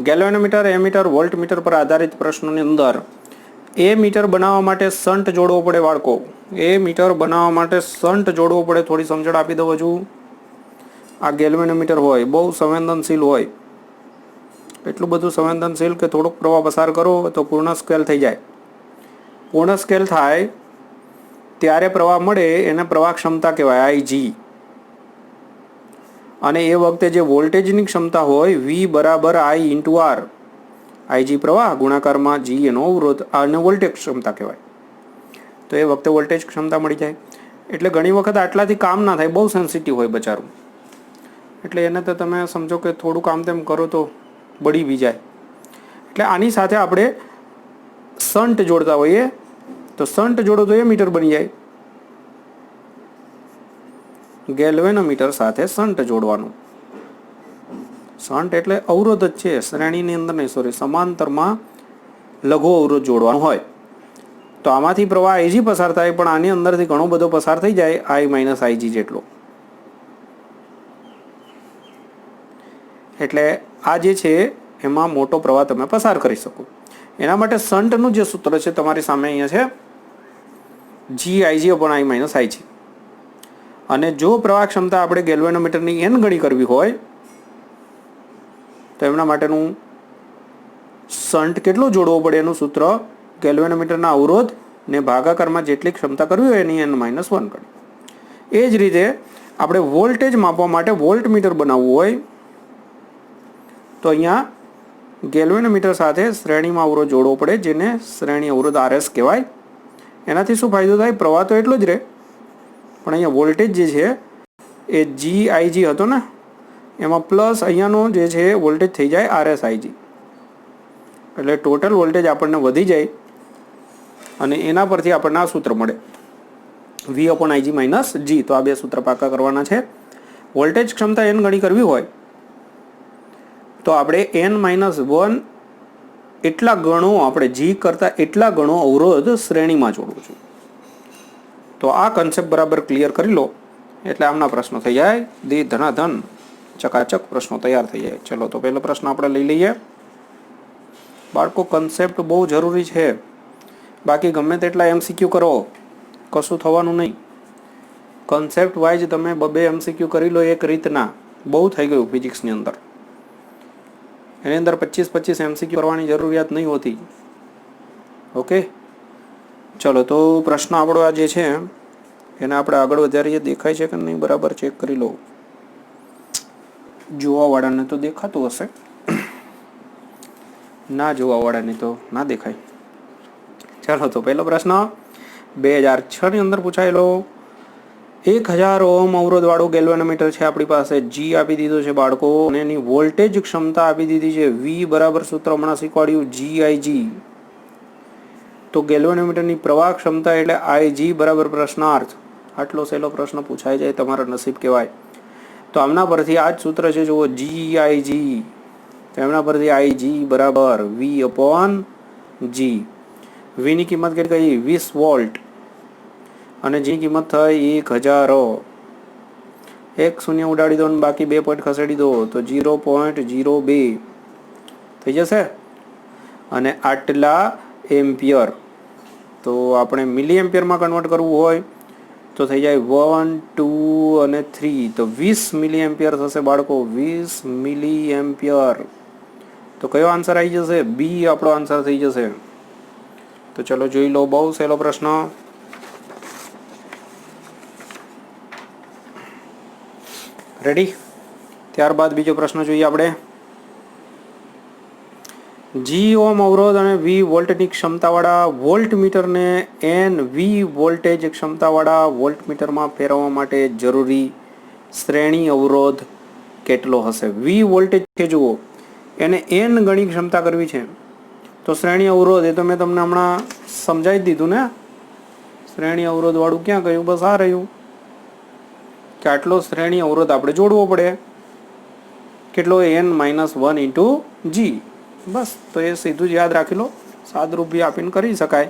ગેલ્વેનોમીટર, એમીટર, વોલ્ટ મીટર પર આધારિત પ્રશ્નોની અંદર એ મીટર બનાવવા માટે શન્ટ જોડવો પડે બાળકો. એ મીટર બનાવવા માટે શન્ટ જોડવો પડે. થોડી સમજણ આપી દઉં હજુ. આ ગેલ્વેનોમીટર હોય બહુ સંવેદનશીલ હોય. એટલું બધું સંવેદનશીલ કે થોડોક પ્રવાહ પસાર કરો તો પૂર્ણ સ્કેલ થઈ જાય. પૂર્ણ સ્કેલ થાય ત્યારે પ્રવાહ મળે એને પ્રવાહ ક્ષમતા કહેવાય, IG. અને એ વખતે જે વોલ્ટેજની ક્ષમતા હોય V બરાબર I × R. IG પ્રવાહ ગુણાકારમાં G એનો અવરોધ, આને વોલ્ટેજ ક્ષમતા કહેવાય. તો એ વખતે વોલ્ટેજ ક્ષમતા મળી જાય. એટલે ઘણી વખત આટલાથી કામ ના થાય, બહુ સેન્સિટિવ હોય બચારું. એટલે એને તો તમે સમજો કે થોડું કામ તેમ કરો તો બળી બી જાય. એટલે આની સાથે આપણે શન્ટ જોડતા હોઈએ. તો શન્ટ જોડો તો એ મીટર બની જાય. ગેલ્વેનોમીટર સાથે શન્ટ જોડવાનું. શન્ટ એટલે અવરોધ જ છે, શ્રેણીની અંદર નહીં, સોરી, સમાંતરમાં લઘુ અવરોધ જોડવાનું હોય. તો આમાંથી પ્રવાહ IG પસાર થાય પણ આની અંદરથી ઘણો બધો પસાર થઈ જાય I - IG જેટલો. એટલે આ જે છે એમાં મોટો પ્રવાહ તમે પસાર કરી શકો. એના માટે શન્ટનું જે સૂત્ર છે તમારી સામે અહીંયા છે GIG/I - IG. અને જો પ્રવાહ ક્ષમતા આપણે ગેલ્વેનોમીટરની n ગણી કરવી હોય તો એમના માટેનું શન્ટ કેટલો જોડવો પડે એનું સૂત્ર ગેલ્વેનોમીટરના અવરોધ ને ભાગાકારમાં જેટલી ક્ષમતા કરવી હોય એની n - 1 ગણી. એ જ રીતે આપણે વોલ્ટેજ માપવા માટે વોલ્ટ મીટર બનાવવું હોય તો અહીંયા ગેલ્વેનોમીટર સાથે શ્રેણીમાં અવરોધ જોડવો પડે જેને શ્રેણી અવરોધ RS કહેવાય. એનાથી શું ફાયદો થાય? પ્રવાહ તો એટલો જ રહે પણ અહીંયા વોલ્ટેજ જે છે એ GIG હતો ને એમાં પ્લસ અહીંયાનો જે છે વોલ્ટેજ થઈ જાય RSIG. એટલે ટોટલ વોલ્ટેજ આપણને વધી જાય અને એના પરથી આપણને આ સૂત્ર મળે V/IG - G. તો આ બે સૂત્ર પાકા કરવાના છે. વોલ્ટેજ ક્ષમતા n ગણી કરવી હોય તો આપણે n - 1 એટલા ગણો આપણે G કરતાં એટલા ગણો અવરોધ શ્રેણીમાં જોડવું છું. તો આ કન્સેપ્ટ બરાબર ક્લિયર કરી લો એટલે આમના પ્રશ્નો થઈ જાય ધનાધન ચકાચક પ્રશ્નો તૈયાર થઈ જાય. ચલો તો પહેલો પ્રશ્ન આપણે લઈ લઈએ. બાળકો કન્સેપ્ટ બહુ જરૂરી છે. બાકી ગમે તેટલા MCQ કરો કશું થવાનું નહીં. કન્સેપ્ટ વાઇઝ તમે 2 MCQ કરી લો એક રીતના, બહુ થઈ ગયું ફિઝિક્સની અંદર. એની અંદર 25 MCQ કરવાની જરૂરિયાત નહીં હોતી. ઓકે ચલો તો પ્રશ્ન આપણો આ જે છે એને આપણે આગળ વધારીએ. દેખાય છે કે નહીં બરાબર ચેક કરી લો. જોવાવાળાને તો દેખાતું હશે, ના જોવાવાળાને તો ના દેખાય. ચાલો તો પહેલો પ્રશ્ન 2006 ની અંદર પૂછાયેલો. 1000 ઓહ્મ અવરોધ વાળું ગેલ્વેનોમીટર છે આપણી પાસે. G આપી દીધો છે બાળકો અને એની વોલ્ટેજ ક્ષમતા આપી દીધી છે V બરાબર સૂત્ર હમણાં શીખવાડ્યું GIG. તો ગેલ્વેનોમીટરની પ્રવાહ ક્ષમતા એટલે IG બરાબર પ્રશ્નાર્થ. આટલો સહેલો પ્રશ્ન પૂછાઈ જાય તમારા નસીબ કહેવાય. તો આમના પરથી આ જ સૂત્ર છે જુઓ GIG. તો એમના પરથી IG બરાબર V/G. V ની કિંમત કેટલી કહી? 20 વોલ્ટ અને જેની કિંમત થઈ 1000. એક શૂન્ય ઉડાડી દો અને બાકી 2 પોઈન્ટ ખસેડી દો તો 0.02 થઈ જશે. અને આટલા એમ્પિયર, તો આપણે મિલી એમ્પિયરમાં કન્વર્ટ કરવું હોય તો થઈ જાય 1, 2 અને 3, તો 20 મિલી એમ્પિયર થશે બાળકો, 20 મિલી એમ્પિયર. તો કયો આન્સર આવી જશે? બી આપણો આન્સર થઈ જશે. તો ચલો જોઈ લો, બહુ સહેલો પ્રશ્ન. રેડી? ત્યારબાદ બીજો પ્રશ્ન જોઈએ આપણે. જી ઓમ અવરોધ અને વી વોલ્ટની ક્ષમતાવાળા વોલ્ટમીટરને એન વી વોલ્ટેજ ક્ષમતાવાળા વોલ્ટમીટરમાં ફેરવવા માટે જરૂરી શ્રેણી અવરોધ કેટલો હશે? વી વોલ્ટેજ છે જુઓ, એને એન ગણી ક્ષમતા કરવી છે, તો શ્રેણી અવરોધ એ તો મેં તમને હમણાં સમજાવી દીધું ને. શ્રેણી અવરોધ વાળું ક્યાં ગયું? બસ આ રહ્યું કે આટલો શ્રેણી અવરોધ આપણે જોડવો પડે. કેટલો? n-1 ઇન્ટુ જી. બસ, તો એ સીધું જ યાદ રાખી લો, સાદરૂપ બી આપીને કરી શકાય.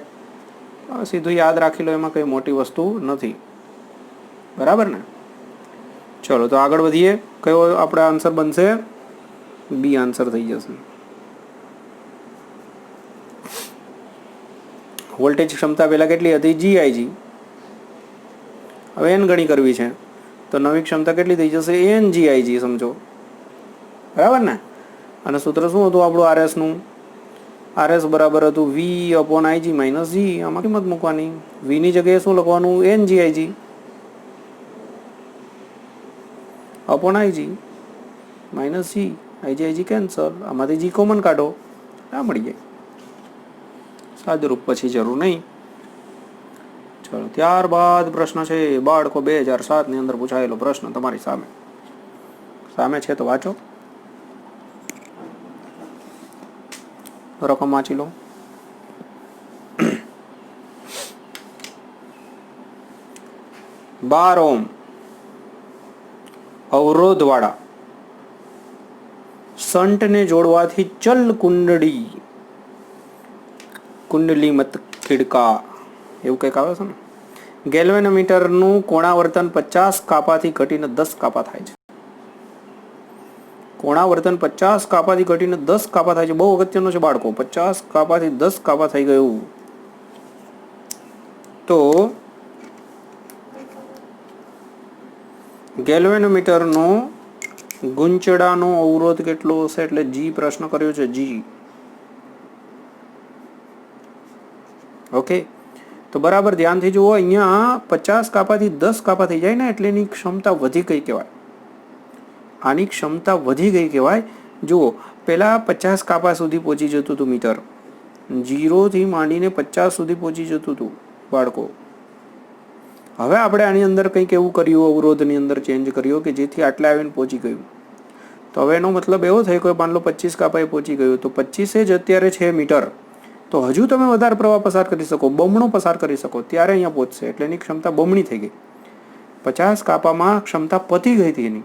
સીધું યાદ રાખી લો, એમાં કંઈ મોટી વસ્તુ નથી. બરાબર ને? ચલો તો આગળ વધીએ. કયો આપણે આન્સર બનશે? બી આન્સર થઈ જશે. વોલ્ટેજ ક્ષમતા પહેલાં કેટલી હતી? GIG. હવે એન ગણી કરવી છે, તો નવી ક્ષમતા કેટલી થઈ જશે? NGIG. સમજો, બરાબર ને? અને સૂત્ર શું હતું આપણું RSનું? RS બરાબર હતું V/IG - G. આમાં કિંમત મૂકવાની. વીની જગ્યાએ શું લખવાનું? NGIG /IG - G. IG cancel, આમાંથી G કોમન કાઢો, આ મળી જાય. સાદુરૂપ પછી જરૂર નહીં. ચલો ત્યારબાદ પ્રશ્ન છે બાળકો 2007 ની અંદર પૂછાયેલો પ્રશ્ન તમારી સામે છે, તો વાંચો. રકમ વાંચી લો. 12 ઓમ અવરોધ વાળા શંટને જોડવાથી ચલ કુંડલી મત ખીડકા એવું કંઈક આવે છે ને. ગેલ્વેનોમીટરનું કોણાવર્તન 50 કાપાથી ઘટીને 10 કાપા થાય છે. કોણાવર્તન 50 કાપાથી ઘટીને 10 કાપા થાય છે. બહુ અગત્યનો છે બાળકો. 50 કાપાથી 10 કાપા થઈ ગયું. તો ગેલ્વેનોમીટરનો ગૂંચળાનો અવરોધ કેટલો હશે? એટલે જી પ્રશ્ન કર્યો છે, જી. ઓકે, તો બરાબર ધ્યાનથી જુઓ. અહીંયા 50 કાપાથી 10 કાપા થઈ જાય ને, એટલે એની ક્ષમતા વધી ગઈ કહેવાય. આની ક્ષમતા વધી ગઈ કહેવાય. જુઓ, પહેલાં 50 કાપા સુધી પહોંચી જતું હતું મીટર, 0 થી માંડીને 50 સુધી પહોંચી જતું હતું બાળકો. હવે આપણે આની અંદર કંઈક એવું કર્યું, અવરોધની અંદર ચેન્જ કર્યો કે જેથી આટલે આવીને પહોંચી ગયું. તો હવે એનો મતલબ એવો થયો કે માન લો 25 કાપાએ પહોંચી ગયું, તો 25 જ અત્યારે છે મીટર, તો હજુ તમે વધારે પ્રવાહ પસાર કરી શકો, બમણો પસાર કરી શકો, ત્યારે અહીંયા પહોંચશે. એટલે એની ક્ષમતા બમણી થઈ ગઈ. 50 કાપામાં ક્ષમતા પતી ગઈ હતી એની,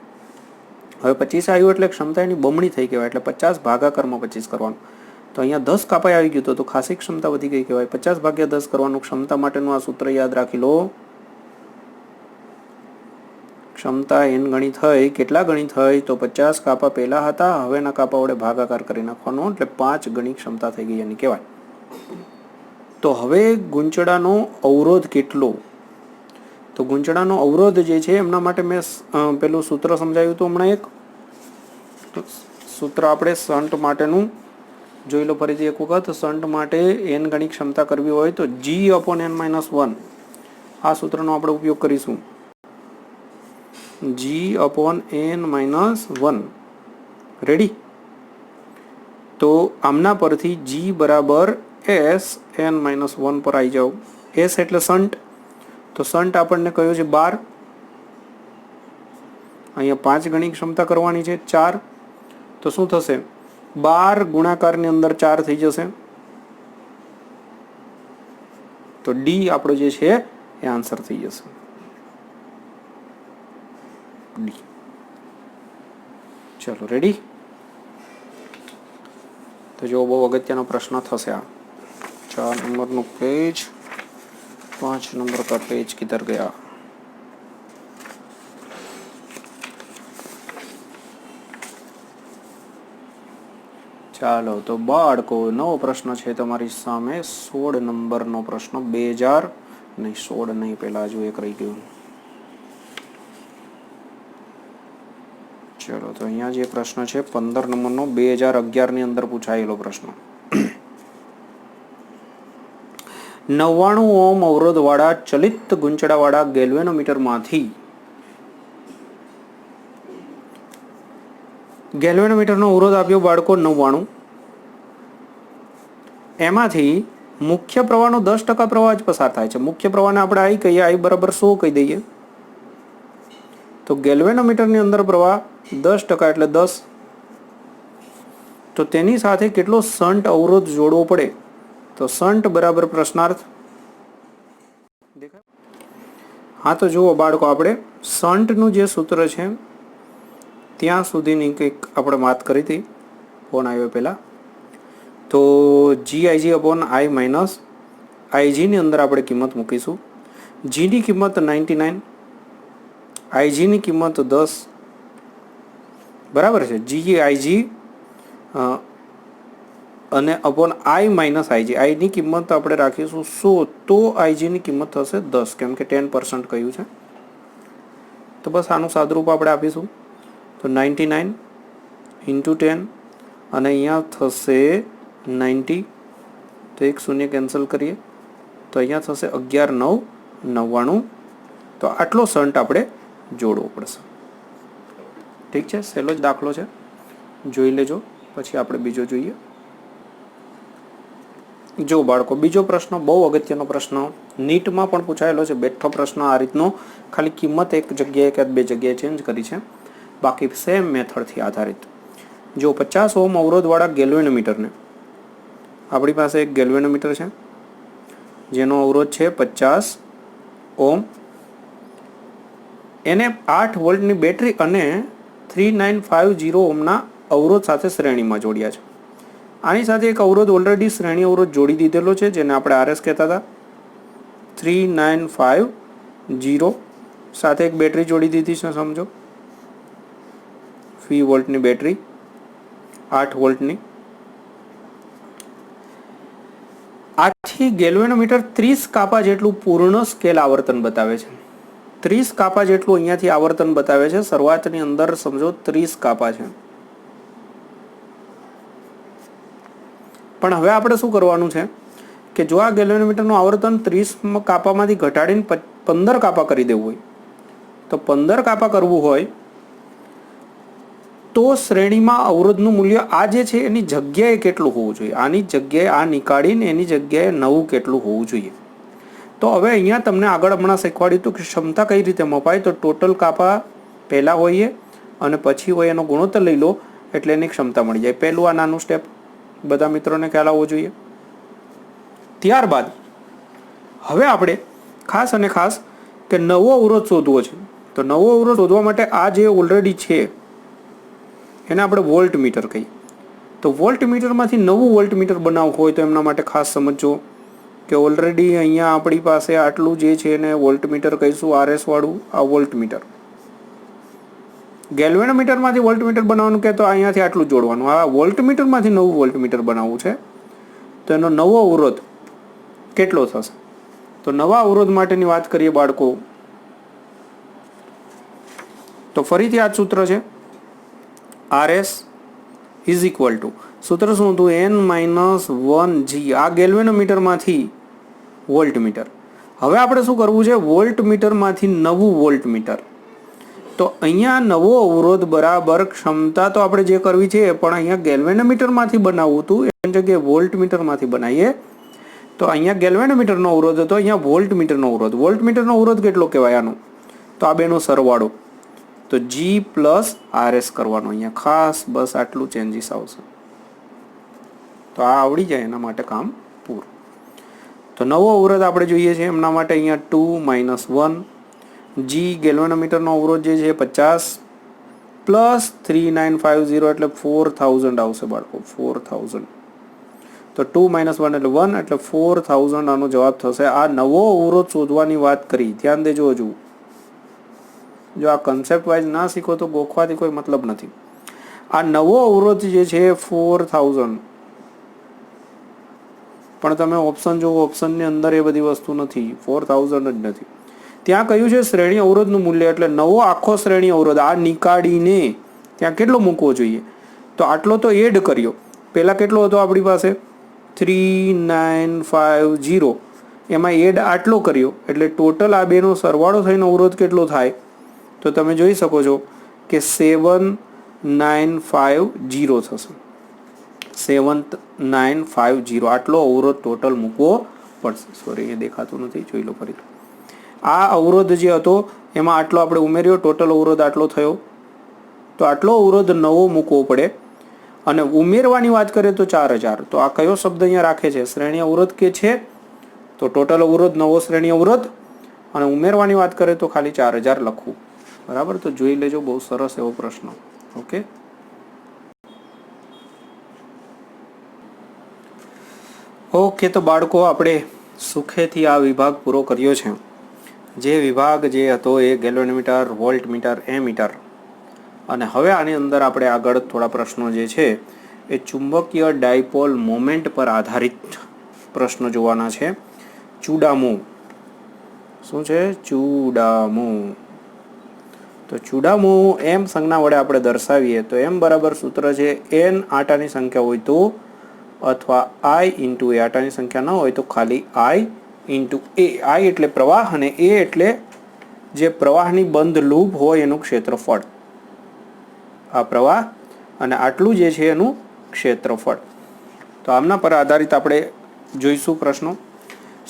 હવે 25 આવ્યું એટલે ક્ષમતા એની બમણી થઈ કહેવાય. એટલે 50 ભાગાકારમાં 25 કરવાનું. તો અહીંયા 10 કાપાએ આવી ગયું, તો ખાસી ક્ષમતા વધી ગઈ કહેવાય. 50 ભાગ્યા 10 કરવાનું. ક્ષમતા માટેનું આ સૂત્ર યાદ રાખી લો. ક્ષમતા n ગણી થઈ. કેટલા ગણી થઈ? તો 50 કાપા પહેલા હતા, હવેના કાપા વડે ભાગાકાર કરી નાખવાનો, એટલે 5 ગણી ક્ષમતા થઈ ગઈ એની કહેવાય. તો હવે ગૂંચળાનો અવરોધ કેટલો? તો ગૂંચળાનો અવરોધ જે છે એમના માટે મેં પેલું સૂત્ર સમજાવ્યું હતું હમણાં. એક સૂત્ર આપણે શન્ટ માટેનું જોઈ લો ફરીથી એક વખત. શન્ટ માટે n ગણી ક્ષમતા કરવી હોય તો G/n-1 આ સૂત્રનો આપણે ઉપયોગ કરીશું. G/n-1. રેડી? તો આમના પરથી G બરાબર S/n-1 પર આવી જાઓ. S એટલે શન્ટ, તો શન્ટ આપણને કયો છે? 12. અહીંયા 5 ગણી ક્ષમતા કરવાની છે, 4. તો શું થશે? 12 ગુણાકારની અંદર 4 થઈ જશે. તો ડી આપણો જે છે એ આન્સર થઈ જશે. ડી. ચલો રેડી? તો જો બહુ અગત્યનો પ્રશ્ન થશે આ. 4 નંબરનું પેજ. 5 नंबर का पेज किधर गया? ચાલો તો બાળકો નવો પ્રશ્ન છે તમારી સામે 16 નંબરનો પ્રશ્ન 2000 નહીં 16 નહીં, પહેલા હજુ એક રહી ગયું. ચલો તો અહીંયા જે પ્રશ્ન છે 15 નંબરનો 2011 ની અંદર પૂછાયેલો પ્રશ્ન. 99 ઓહ્મ અવરોધવાળા ચલિત ગુંચડાવાળા ગેલ્વેનોમીટરમાંથી ગેલ્વેનોમીટરનો અવરોધ આપ્યો બાળકો 99. એમાંથી મુખ્ય પ્રવાહનો 10% પ્રવાહ જ પસાર થાય છે. મુખ્ય પ્રવાહને આપણે આઈ કહીએ, આઈ બરાબર 100 કહી દઈએ. તો ગેલ્વેનોમીટરની અંદર પ્રવાહ 10% એટલે 10. તો તેની સાથે કેટલો શન્ટ અવરોધ જોડવો પડે? તો શન્ટ બરાબર પ્રશ્નાર્થ. હા તો જુઓ બાળકો, આપણે શન્ટનું જે સૂત્ર છે ત્યાં સુધીની કંઈક આપણે વાત કરી હતી ફોન આવ્યો પહેલાં. તો GIG upon I minus IG ની અંદર આપણે કિંમત મૂકીશું. Gની કિંમત 99, IG ની કિંમત 10 બરાબર છે. GIG અને અપોન I માઇનસ IG, આઈની કિંમત આપણે રાખીશું 100, તો IG ની કિંમત થશે 10, કેમ કે 10% કહ્યું છે. તો બસ આનું સાદુરૂપ આપણે આપીશું. તો 99 ઇન્ટુ 10 અને અહીંયા થશે 90, તો એક શૂન્ય કેન્સલ કરીએ તો અહીંયા થશે 11,999. તો આટલો શન્ટ આપણે જોડવો પડશે. ઠીક છે, સહેલો જ દાખલો છે, જોઈ લેજો, પછી આપણે બીજો જોઈએ. જો બાળકો, બીજો પ્રશ્ન બહુ અગત્યનો પ્રશ્ન, નીટમાં પણ પૂછાયેલો છે. બેઠો પ્રશ્ન આ રીતનો, ખાલી કિંમત એક જગ્યાએ કે બે જગ્યાએ ચેન્જ કરી છે, બાકી સેમ મેથડથી આધારિત. જો 50 ઓહ્મ અવરોધવાળા ગેલ્વેનોમીટરને, આપણી પાસે એક ગેલ્વેનોમીટર છે જેનો અવરોધ છે 50 ઓહ્મ. એને 8 વોલ્ટની બેટરી અને 3950 ઓહ્મના અવરોધ સાથે શ્રેણીમાં જોડ્યા છે. આની સાથે એક અવરોધ ઓલરેડી શ્રેણી અવરોધ જોડી દીધેલો છે, જેને આપણે RS કહેતા હતા. 3950 સાથે એક બેટરી જોડી દીધી છે, સમજો 20 વોલ્ટની બેટરી 8 વોલ્ટની. આથી ગેલ્વેનોમીટર 30 કાપા જેટલું પૂર્ણ સ્કેલ આવર્તન બતાવે છે. 30 કાપા જેટલું અહીંયાથી આવર્તન બતાવે છે. શરૂઆતની અંદર સમજો 30 કાપા છે. પણ હવે આપણે શું કરવાનું છે કે જો આ ગેલ્વેનોમીટરનું આવર્તન 30 કાપામાંથી ઘટાડીને 15 કાપા કરી દેવું હોય, તો 15 કાપા કરવું હોય તો શ્રેણીમાં અવરોધનું મૂલ્ય આ જે છે એની જગ્યાએ કેટલું હોવું જોઈએ? આની જગ્યાએ આ નીકાળીને એની જગ્યાએ નવું કેટલું હોવું જોઈએ? તો હવે અહીંયા તમને આગળ હમણાં શીખવાડ્યું હતું કે ક્ષમતા કઈ રીતે મપાય. તો ટોટલ કાપા પહેલાં હોઈએ અને પછી હોય એનો ગુણોત્તર લઈ લો એટલે એની ક્ષમતા મળી જાય. પહેલું આ નાનું સ્ટેપ બધા મિત્રોને ખ્યાલ આવવો જોઈએ. ત્યારબાદ હવે આપણે ખાસ અને ખાસ કે નવો અવરોધ શોધવો છે. તો નવો અવરોધ શોધવા માટે આ જે ઓલરેડી છે એને આપણે વોલ્ટ મીટર કહીએ. તો વોલ્ટ મીટરમાંથી નવું વોલ્ટ મીટર બનાવવું હોય તો એમના માટે ખાસ સમજો કે ઓલરેડી અહીંયા આપણી પાસે આટલું જે છે એને વોલ્ટ મીટર કહીશું, RS વાળું આ વોલ્ટ મીટર. ગેલ્વેનોમીટરમાંથી વોલ્ટ મીટર બનાવવાનું કે તો અહીંયાથી આટલું જોડવાનું. આ વોલ્ટ મીટરમાંથી નવું વોલ્ટ મીટર બનાવવું છે, તો એનો નવો અવરોધ કેટલો થશે? તો નવા અવરોધ માટેની વાત કરીએ બાળકો, તો ફરીથી આ સૂત્ર છે RS ઇઝ ઇક્વલ ટુ, સૂત્ર શું હતું? N-1G. આ ગેલ્વેનોમીટરમાંથી વોલ્ટ મીટર. હવે આપણે શું કરવું છે? વોલ્ટ મીટરમાંથી નવું વોલ્ટ મીટર. તો અહીંયા નવો અવરોધ બરાબર ક્ષમતા તો આપણે જે કરવી છે પણ અહીંયા ગેલ્વેનોમીટરમાંથી બનાવવું હતું, એની જગ્યાએ વોલ્ટ મીટરમાંથી બનાવીએ. તો અહીંયા ગેલ્વેનોમીટરનો અવરોધ હતો, અહીંયા વોલ્ટ મીટરનો અવરોધ. વોલ્ટ મીટરનો અવરોધ કેટલો કહેવાય આનો? તો આ બેનો સરવાળો, તો G પ્લસ RS કરવાનો. અહીંયા ખાસ બસ આટલું ચેન્જીસ આવશે. તો આ આવડી જાય એના માટે કામ પૂરું. તો નવો અવરોધ આપણે જોઈએ છે એમના માટે અહીંયા 2 - 1. G ગેલ્વેનોમીટરનો અવરોધ જે છે 50 પ્લસ 3950 એટલે 4000 આવશે બાળકો, 4000. તો 2 - 1 એટલે 1 એટલે 4000 આનો જવાબ થશે. આ નવો અવરોધ શોધવાની વાત કરી, ધ્યાન દેજો. હજુ જો આ કન્સેપ્ટ વાઇઝ ના શીખો તો ગોખવાથી કોઈ મતલબ નથી. આ નવો અવરોધ જે છે 4000, પણ તમે ઓપ્શન જુઓ, ઓપ્શનની અંદર એ બધી વસ્તુ નથી, 4000 જ નથી. ત્યાં કહ્યું છે શ્રેણી અવરોધનું મૂલ્ય, એટલે નવો આખો શ્રેણી અવરોધ આ નીકાળીને ત્યાં કેટલો મૂકવો જોઈએ? તો આટલો તો એડ કર્યો. પહેલાં કેટલો હતો આપણી પાસે? 3950. એમાં એડ આટલો કર્યો એટલે ટોટલ આ બેનો સરવાળો થઈને અવરોધ કેટલો થાય? તો તમે જોઈ શકો છો કે 7950 થશે. 7950 આટલો અવરોધ ટોટલ મૂકવો પડશે. સોરી, એ દેખાતું નથી, જોઈ લો ફરી. આ અવરોધ જે હતો એમાં આટલો આપણે ઉમેર્યો, ટોટલ અવરોધ આટલો થયો. તો આટલો અવરોધ નવો મૂકવો પડે. અને ઉમેરવાની વાત કરીએ તો 4000. તો આ કયો શબ્દ અહીંયા રાખે છે? શ્રેણી અવરોધ કે છે, તો ટોટલ અવરોધ નવો શ્રેણી અવરોધ, અને ઉમેરવાની વાત કરીએ તો ખાલી 4000 લખવું. બરાબર? તો જોઈ લેજો, બહુ સરસ એવો પ્રશ્ન. Okay, okay. તો બાળકો, આપણે સુખેથી આ વિભાગ પૂરો કર્યો છે. જે વિભાગ જે હતો એ ગેલ્વેનોમીટર, વોલ્ટમીટર, એમીટર. અને હવે આની અંદર આપણે આગળ થોડા પ્રશ્નો જે છે એ ચુંબકીય ડાયપોલ મોમેન્ટ પર આધારિત પ્રશ્નો જોવાના છે. ચુડામો શું છે? ચુડામો. તો ચુડામો એમ સંજ્ઞા વડે આપણે દર્શાવીએ તો એમ બરાબર સૂત્ર છે n આટાની સંખ્યા હોય તો, અથવા i × a આટાની સંખ્યા ન હોય તો ખાલી i × a. i એટલે પ્રવાહ અને a એટલે જે પ્રવાહની બંધ લૂપ હોય એનું ક્ષેત્રફળ. આ પ્રવાહ અને આટલું જે છે એનું ક્ષેત્રફળ. તો આમના પર આધારિત આપણે જોઈશું પ્રશ્નો.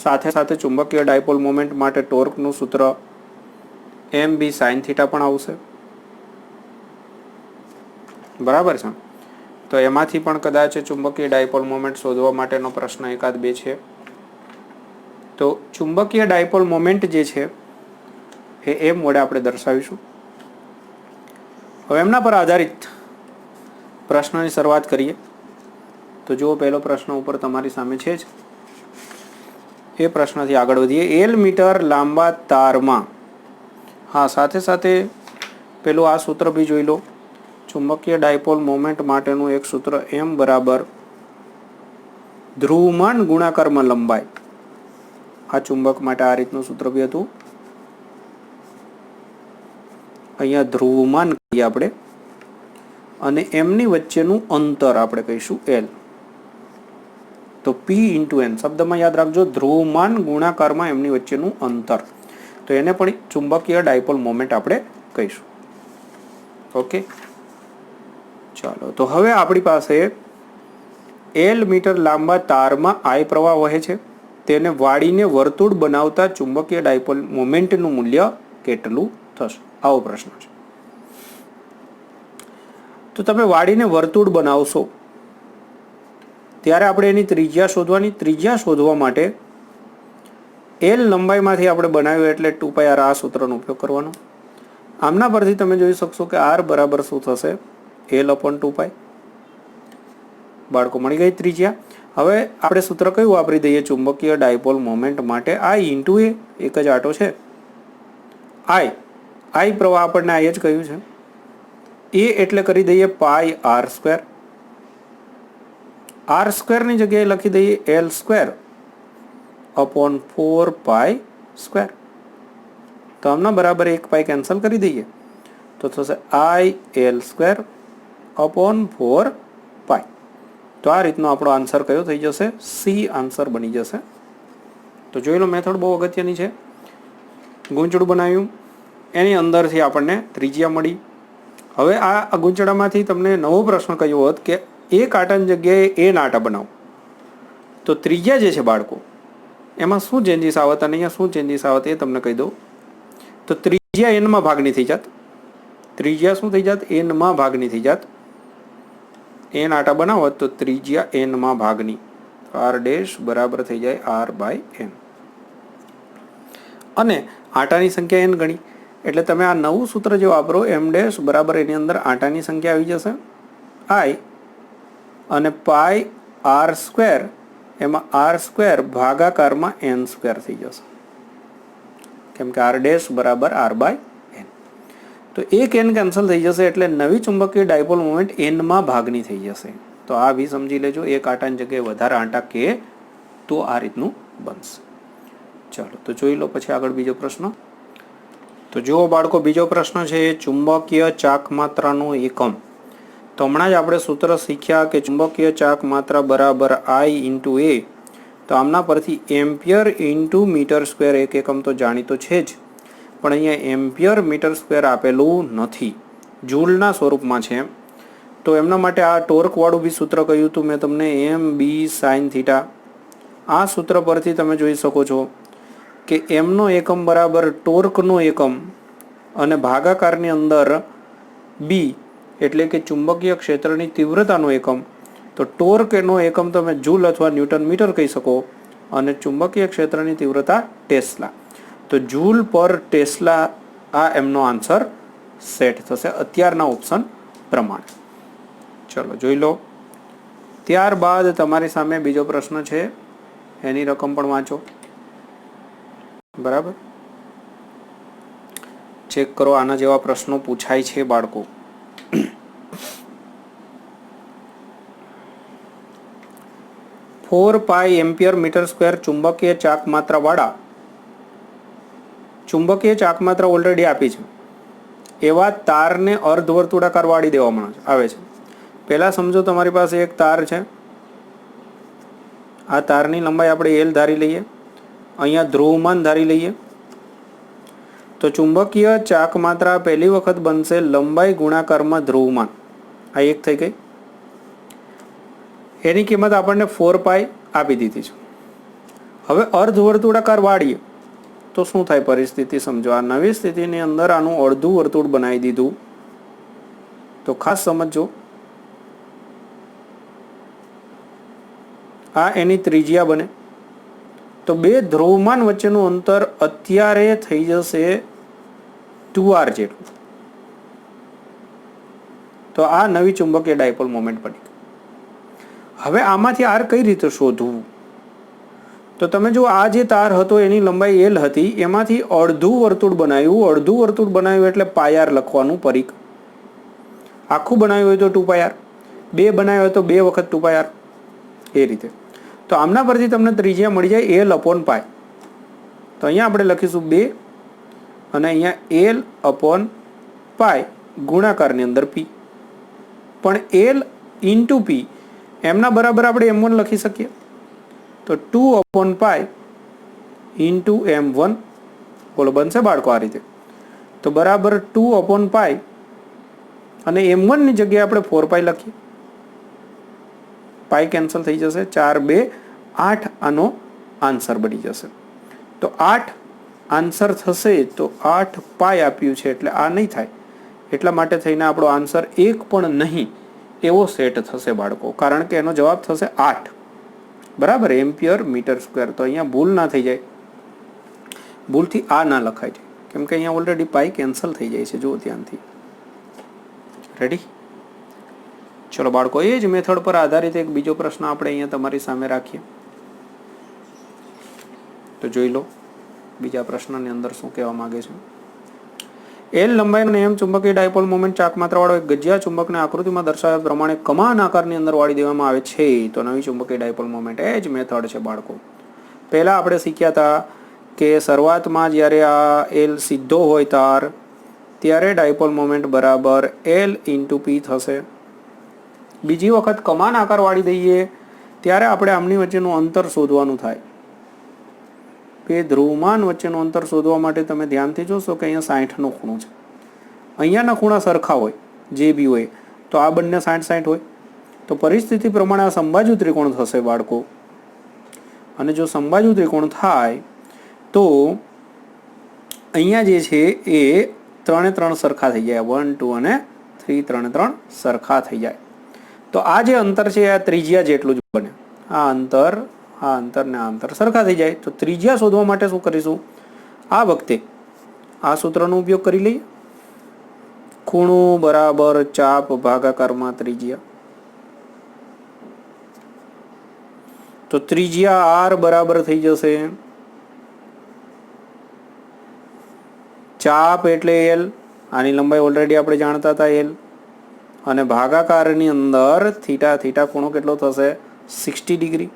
સાથે સાથે ચુંબકીય ડાયપોલ મોમેન્ટ માટે ટોર્કનું સૂત્ર mb sin θ પણ આવશે. બરાબર છે? તો એમાંથી પણ કદાચ ચુંબકીય ડાયપોલ મોમેન્ટ શોધવા માટેનો પ્રશ્ન એકાદ બે છે. તો ચુંબકીય ડાયપોલ મોમેન્ટ જે છે એ m વડે આપણે દર્શાવીશું. હવે એમના પર આધારિત પ્રશ્નની શરૂઆત કરીએ. તો જુઓ, પહેલો પ્રશ્ન ઉપર તમારી સામે છે જ. એ પ્રશ્નથી આગળ વધીએ. L મીટર લાંબા તારમાં, હા, સાથે સાથે પેલું આ સૂત્ર બી જોઈ લો. ચુંબકીય ડાયપોલ મોમેન્ટ માટેનું એક સૂત્ર m બરાબર ધ્રુવમાન ગુણાકારમાં લંબાઈ. આ ચુંબક માટે આ રીતનું સૂત્ર બી હતું. અહીંયા ધ્રુવમાન કહીએ આપણે, અને એમની વચ્ચેનું અંતર આપણે કહીશું L. તો P × n શબ્દમાં યાદ રાખજો, ધ્રુવમાન ગુણાકારમાં એમની વચ્ચેનું અંતર. તો એને પણ ચુંબકીય ડાયપોલ મોમેન્ટ આપણે કહીશું. ઓકે, ચાલો. તો હવે આપણી પાસે L મીટર લાંબા તારમાં I પ્રવાહ વહે છે. તેને વાળીને વર્તુળ બનાવતા ચુંબકીય ડાયપોલ મોમેન્ટનું મૂલ્ય કેટલું થશે? આવો પ્રશ્ન છે. તો તમે વાળીને વર્તુળ બનાવશો ત્યારે આપણે એની ત્રિજ્યા શોધવાની. ત્રિજ્યા શોધવા માટે L લંબાઈમાંથી આપણે બનાવ્યું એટલે 2πr આ સૂત્રનો ઉપયોગ કરવાનો. આમના પરથી તમે જોઈ શકશો કે r બરાબર શું થશે? L/2π. બાળકો, મળી ગઈ ત્રિજ્યા. હવે આપણે સૂત્ર કયું વાપરી દઈએ ચુંબકીય ડાયપોલ મોમેન્ટ માટે? I × a. એક જ આટો છે. I પ્રવાહ આપણને આ જ કહ્યું છે. a એટલે કરી દઈએ πr². r² ની જગ્યાએ લખી દઈએ L²/4π². તો આમના બરાબર 1π કેન્સલ કરી દઈએ તો થશે IL²/4π. તો આ રીતનો આપણો આન્સર કયો થઈ જશે? સી આન્સર બની જશે. તો જોઈ લો, મેથડ બહુ અગત્યની છે. ગૂંચળું બનાવ્યું, એની અંદરથી આપણને ત્રિજ્યા મળી. હવે આ ગૂંચળામાંથી તમને નવો પ્રશ્ન કયો હોત કે એક આટાની જગ્યાએ n આટા બનાવો, તો ત્રિજ્યા જે છે બાળકો એમાં શું ચેન્જીસ આવત અને અહીંયા શું ચેન્જીસ આવત એ તમને કહી દઉં. તો ત્રિજ્યા n માં ભાગની થઈ જાત. ત્રિજ્યા શું થઈ જાત? n માં ભાગની થઈ જાત. n આટા બનાવો તો ત્રિજ્યા n માં ભાગની, r ડેશ બરાબર થઈ જાય r/n. અને આટાની સંખ્યા n ગણી એટલે તમે આ નવું સૂત્ર જે વાપરો m ડેશ બરાબર એની અંદર આટાની સંખ્યા આવી જશે I, અને πr² આર સ્ક્વેર, એમાં આર સ્ક્વેર ભાગાકારમાં એન સ્ક્વેર થઈ જશે, કેમ કે આર ડેશ બરાબર આર બાય એન. તો એક એન કેન્સલ થઈ જશે એટલે નવી ચુંબકીય ડાયપોલ મોમેન્ટ એનમાં ભાગની થઈ જશે. તો આ બી સમજી લેજો, એક આંટાની જગ્યાએ વધારે આંટા કે તો આ રીતનું બનશે. ચાલો તો જોઈ લો પછી આગળ બીજો પ્રશ્ન. તો જુઓ બાળકો, બીજો પ્રશ્ન છે ચુંબકીય ચાક માત્રાનો એકમ. તો હમણાં જ આપણે સૂત્ર શીખ્યા કે ચુંબકીય ચાક માત્રા બરાબર આઈ ઇન્ટુ એ. તો આમના પરથી એમ્પિયર ઇન્ટુ મીટર સ્ક્વેર એક એકમ તો જાણીતો છે જ, પણ અહીંયા એમ્પિયર મીટર સ્ક્વેર આપેલું નથી, જૂલના સ્વરૂપમાં છે. તો એમના માટે આ ટોર્કવાળું બી સૂત્ર કહ્યું હતું મેં તમને, એમ બી સાઇન થીટા. આ સૂત્ર પરથી તમે જોઈ શકો છો કે એમનો એકમ બરાબર ટોર્કનો એકમ અને ભાગાકારની અંદર બી એટલે કે ચુંબકીય ક્ષેત્રની તીવ્રતાનો એકમ. તો ટોર્કનો એકમ તમે જૂલ અથવા ન્યૂટન મીટર કહી શકો અને ચુંબકીય ક્ષેત્રની તીવ્રતા ટેસ્લા. તો જૂલ પર ટેસ્લા આ એમનો આન્સર સેટ થશે અત્યારના ઓપ્શન પ્રમાણે. ચલો જોઈ લો. ત્યારબાદ તમારી સામે બીજો પ્રશ્ન છે, એની રકમ પણ વાંચો. બરાબર, ચેક કરો, આના જેવા પ્રશ્નો પૂછાય છે બાળકો. 4 પાઈ એમ્પિયર મીટર સ્ક્વેર ચુંબકીય ચાક માત્રા વાળા, ચુંબકીય ચાક માત્રા ઓલરેડી આપી છે, એવા તારને અર્ધવર્તુળાકાર વાળી દેવામાં આવે છે. પહેલા સમજો તમારી પાસે એક તાર છે, આ તારની લંબાઈ આપણે એલ ધારી લઈએ, અહીંયા ધ્રુવમાન ધારી લઈએ. તો ચુંબકીય ચાક માત્રા પહેલી વખત બનશે લંબાઈ ગુણાકારમાં ધ્રુવમાન. આ એક થઈ ગઈ. એની કિંમત આપણને 4 પાઈ આપી દીધી છે. હવે અર્ધવર્તુળાકાર વાળીએ તો શું થાય પરિસ્થિતિ સમજો. આ નવી સ્થિતિની અંદર આનું અડધું વર્તુળ બનાવી દીધું. તો ખાસ સમજો, આ એની ત્રિજ્યા બને. તો બે ધ્રુવમાન વચ્ચેનું અંતર અત્યારે થઈ જશે 2r જેટલું. તો આ નવી ચુંબકીય ડાયપોલ મોમેન્ટ બની. હવે આમાંથી આર કઈ રીતે શોધવું? તો તમે જો આ જે તાર હતો એની લંબાઈ એલ હતી, એમાંથી અડધું વર્તુળ બનાવ્યું. અડધું વર્તુળ બનાવ્યું એટલે પાયાર લખવાનું પરિઘ. આખું બનાવ્યું હોય તો 2 પાયાર, બે બનાવ્યું હોય તો 2 વખત 2 પાયાર, એ રીતે. તો આમના પરથી તમને ત્રિજ્યા મળી જાય એલ અપોન પાય. તો અહીંયા આપણે લખીશું 2 અને અહીંયા એલ અપોન પાય ગુણાકારની અંદર પી. પણ એલ ઇન્ટુ પી એમના બરાબર આપણે m1 લખી શકીએ. તો 2 અપોન પાય ઇન્ટુ m1, બોલો બનશે બાળકો આ રીતે. તો બરાબર 2 અપોન પાય અને m1 ની જગ્યાએ આપણે 4 પાય લખીએ. પાઈ કેન્સલ થઈ જશે, 4 2 8 આનો આન્સર બની જશે. તો 8 આન્સર થશે. તો 8 પાઈ આપ્યું છે એટલે આ નહીં થાય, એટલા માટે થઈને આપણો આન્સર 1 પણ નહીં એવો સેટ થશે બાળકો, કારણ કે એનો જવાબ થશે 8. બરાબર, એમ્પિયર મીટર સ્ક્વેર. તો અહીંયા ભૂલ ના થઈ જાય, ભૂલથી આ ના લખાય છે, કેમ કે અહીંયા ઓલરેડી પાઈ કેન્સલ થઈ જાય છે. જુઓ ધ્યાનથી. રેડી? ચલો બાળકો, એ જ મેથડ પર આધારિત એક બીજો પ્રશ્ન આપણે અહીંયા તમારી સામે રાખીએ. તો જોઈ લો બીજા પ્રશ્નની અંદર શું કહેવા માંગે છે. એલ લંબાઈનો એમ ચુંબકીય ડાયપોલ મોમેન્ટ ચાક માત્રાવાળો એક ગજિયા ચુંબકને આકૃતિમાં દર્શાવ્યા પ્રમાણે કમાન આકારની અંદર વાળી દેવામાં આવે છે. તો નવી ચુંબકીય ડાયપોલ મોમેન્ટ એ જ મેથડ છે બાળકો. પહેલા આપણે શીખ્યા હતા કે શરૂઆતમાં જ્યારે આ એલ સીધો હોય તાર, ત્યારે ડાયપોલ મોમેન્ટ બરાબર એલ ઇન્ટુ પી થશે. બીજી વખત કમાન આકાર વાળી દઈએ ત્યારે આપણે આમની વચ્ચેનું અંતર શોધવાનું થાય. બે ધ્રુવમાન વચ્ચેનું અંતર શોધવા માટે તમે ધ્યાનથી જોશો કે અહીંયા 60નો ખૂણો છે. અહીંયાના ખૂણા સરખા હોય, જે બી હોય, તો આ બંને 60-60 હોય. તો પરિસ્થિતિ પ્રમાણે આ સંબાજુ ત્રિકોણ થશે બાળકો. અને જો સંબાજુ ત્રિકોણ થાય તો અહીંયા જે છે એ 3 એ 3 સરખા થઈ જાય. 1 2 અને 3 3 3 સરખા થઈ જાય. તો આ જે અંતર છે આ ત્રિજ્યા જેટલું જ બને. આ અંતર ને આ અંતર સરખા થઈ જાય. તો ત્રિજ્યા શોધવા માટે શું કરીશું? આ વખતે આ સૂત્રનો ઉપયોગ કરી લઈએ. ખૂણો બરાબર ચાપ ભાગાકારમાં ત્રિજ્યા. તો ત્રિજ્યા આર બરાબર થઈ જશે ચાપ એટલે એલ, આની લંબાઈ ઓલરેડી આપણે જાણતા હતા એલ, અને ભાગાકારની અંદર થીટા, થીટા ખૂણો કેટલો થશે 60 ડિગ્રી.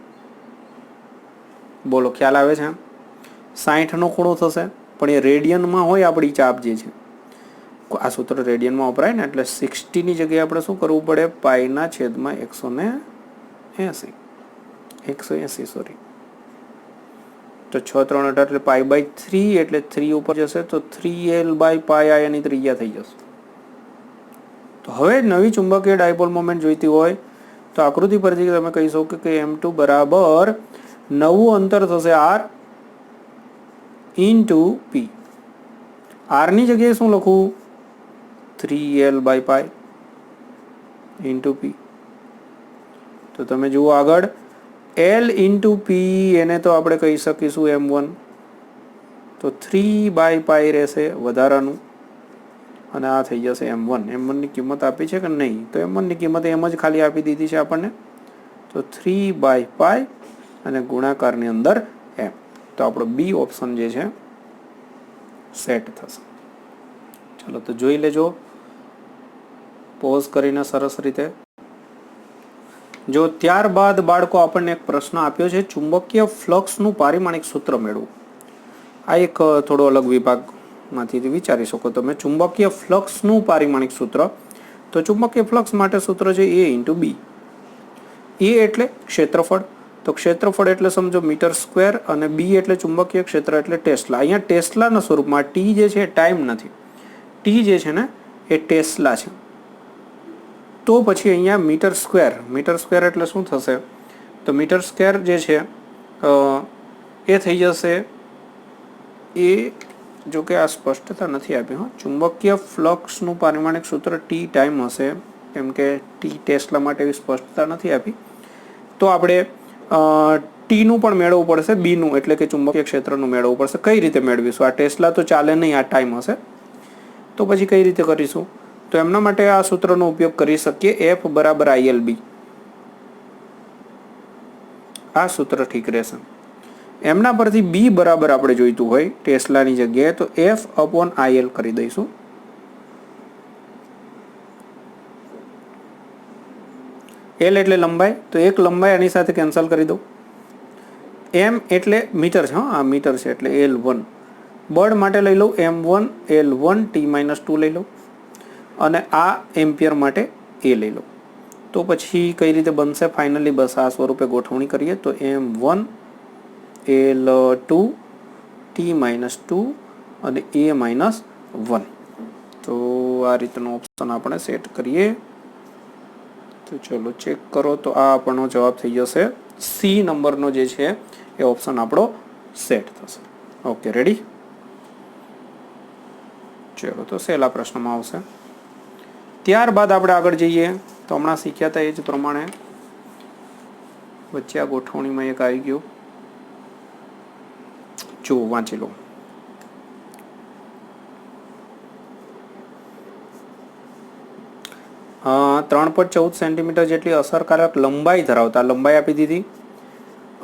બોલો ખ્યાલ આવે છે? 60 નો ખૂણો થશે, પણ એ રેડિયનમાં હોય આપણી ચાપ જે છે. આ સૂત્ર રેડિયનમાં વપરાય ને, એટલે 60 ની જગ્યાએ આપણે શું કરવું પડે? પાઈના છેદમાં 180 સોરી, તો 6 3 18 એટલે પાઈ/3 એટલે 3 ઉપર જશે તો 3l/પાઈ આ એની ત્રિજ્યા થઈ જશે. તો હવે નવી ચુંબકીય ડાયપોલ મોમેન્ટ જોઈતી હોય તો આકૃતિ પરથી તમે કહી શકો કે m2 બરાબર નવું અંતર થશે r ઇન્ટુ p. r ની જગ્યાએ શું લખું? 3l/પાઈ ઇન્ટુ p. તો તમે જુઓ આગળ l ઇન્ટુ p, એને તો આપણે કહી શકીશું m1, તો 3/પાઈ રહેશે વધારાનું, અને આ થઈ જશે m1. m1 ની કિંમત આપી છે કે નહીં? તો m1 ની કિંમત એમ જ ખાલી આપી દીધી છે આપણને, તો 3/પાઈ અને ગુણાકારની અંદર m. તો આપણો બી ઓપ્શન જે છે સેટ થશે. ચાલો તો જોઈ લેજો પોઝ કરીને સરસ રીતે. જો ત્યારબાદ બાળકો આપણને એક પ્રશ્ન આપ્યો છે, ચુંબકીય ફ્લક્સનું પારિમાણિક સૂત્ર મેળવો. આ એક થોડો અલગ વિભાગમાંથી વિચારી શકો તમે. ચુંબકીય ફ્લક્સનું પારિમાણિક સૂત્ર, તો ચુંબકીય ફ્લક્સ માટે સૂત્ર છે A ઇન્ટુ બી. એ એટલે ક્ષેત્રફળ, તો ક્ષેત્રફળ એટલે સમજો મીટર સ્ક્વેર, અને બી એટલે ચુંબકીય ક્ષેત્ર એટલે ટેસ્લા. અહીંયા ટેસ્લાના સ્વરૂપમાં, ટી જે છે એ ટાઈમ નથી, ટી જે છે ને એ ટેસ્લા છે. તો પછી અહીંયા મીટર સ્ક્વેર એટલે શું થશે? તો મીટર સ્ક્વેર જે છે એ થઈ જશે એ, જો કે આ સ્પષ્ટતા નથી આપી. ચુંબકીય ફ્લક્સનું પારિમાણિક સૂત્ર ટી ટાઈમ હશે, કેમ કે ટી ટેસ્લા માટે એવી સ્પષ્ટતા નથી આપી. તો આપણે ટીનું પણ મેળવવું પડશે, બીનું એટલે કે ચુંબકીય ક્ષેત્રનું મેળવવું પડશે. કઈ રીતે મેળવીશું? આ ટેસ્લા તો ચાલે નહીં, આ ટાઈમ હશે. તો પછી કઈ રીતે કરીશું? તો એમના માટે આ સૂત્રનો ઉપયોગ કરી શકીએ, F બરાબર ILB. આ સૂત્ર ઠીક રહેશે. એમના પરથી બી બરાબર આપણે જોઈતું હોય ટેસ્લાની જગ્યાએ, તો F/IL કરી દઈશું. L એટલે લંબાઈ, તો એક લંબાઈ આની સાથે કેન્સલ કરી દઉં. M એટલે મીટર છે, આ મીટર છે એટલે L1. બળ માટે લઈ લઉં m1 L1 t-2 લઈ લઉં, અને આ એમ્પિયર માટે એ લઈ લો. તો પછી કઈ રીતે બનશે? ફાઇનલી બસ આ સ્વરૂપે ગોઠવણી કરીએ તો m1 L2 t-2 અને a-1. તો આ રીતનો ઓપ્શન આપણે સેટ કરીએ. તો ચલો ચેક કરો, તો આ આપણો જવાબ થઈ જશે સી નંબરનો જે છે એ ઓપ્શન આપણો સેટ થશે. Okay, ready? ચલો તો સહેલા પ્રશ્નમાં આવશે. ત્યારબાદ આપણે આગળ જઈએ તો હમણાં શીખ્યા હતા એ જ પ્રમાણે વચ્ચે આ ગોઠવણીમાં એક આવી ગયું, જો વાંચી લો. હા, 3.14 સેન્ટીમીટર જેટલી અસરકારક લંબાઈ ધરાવતા, લંબાઈ આપી દીધી,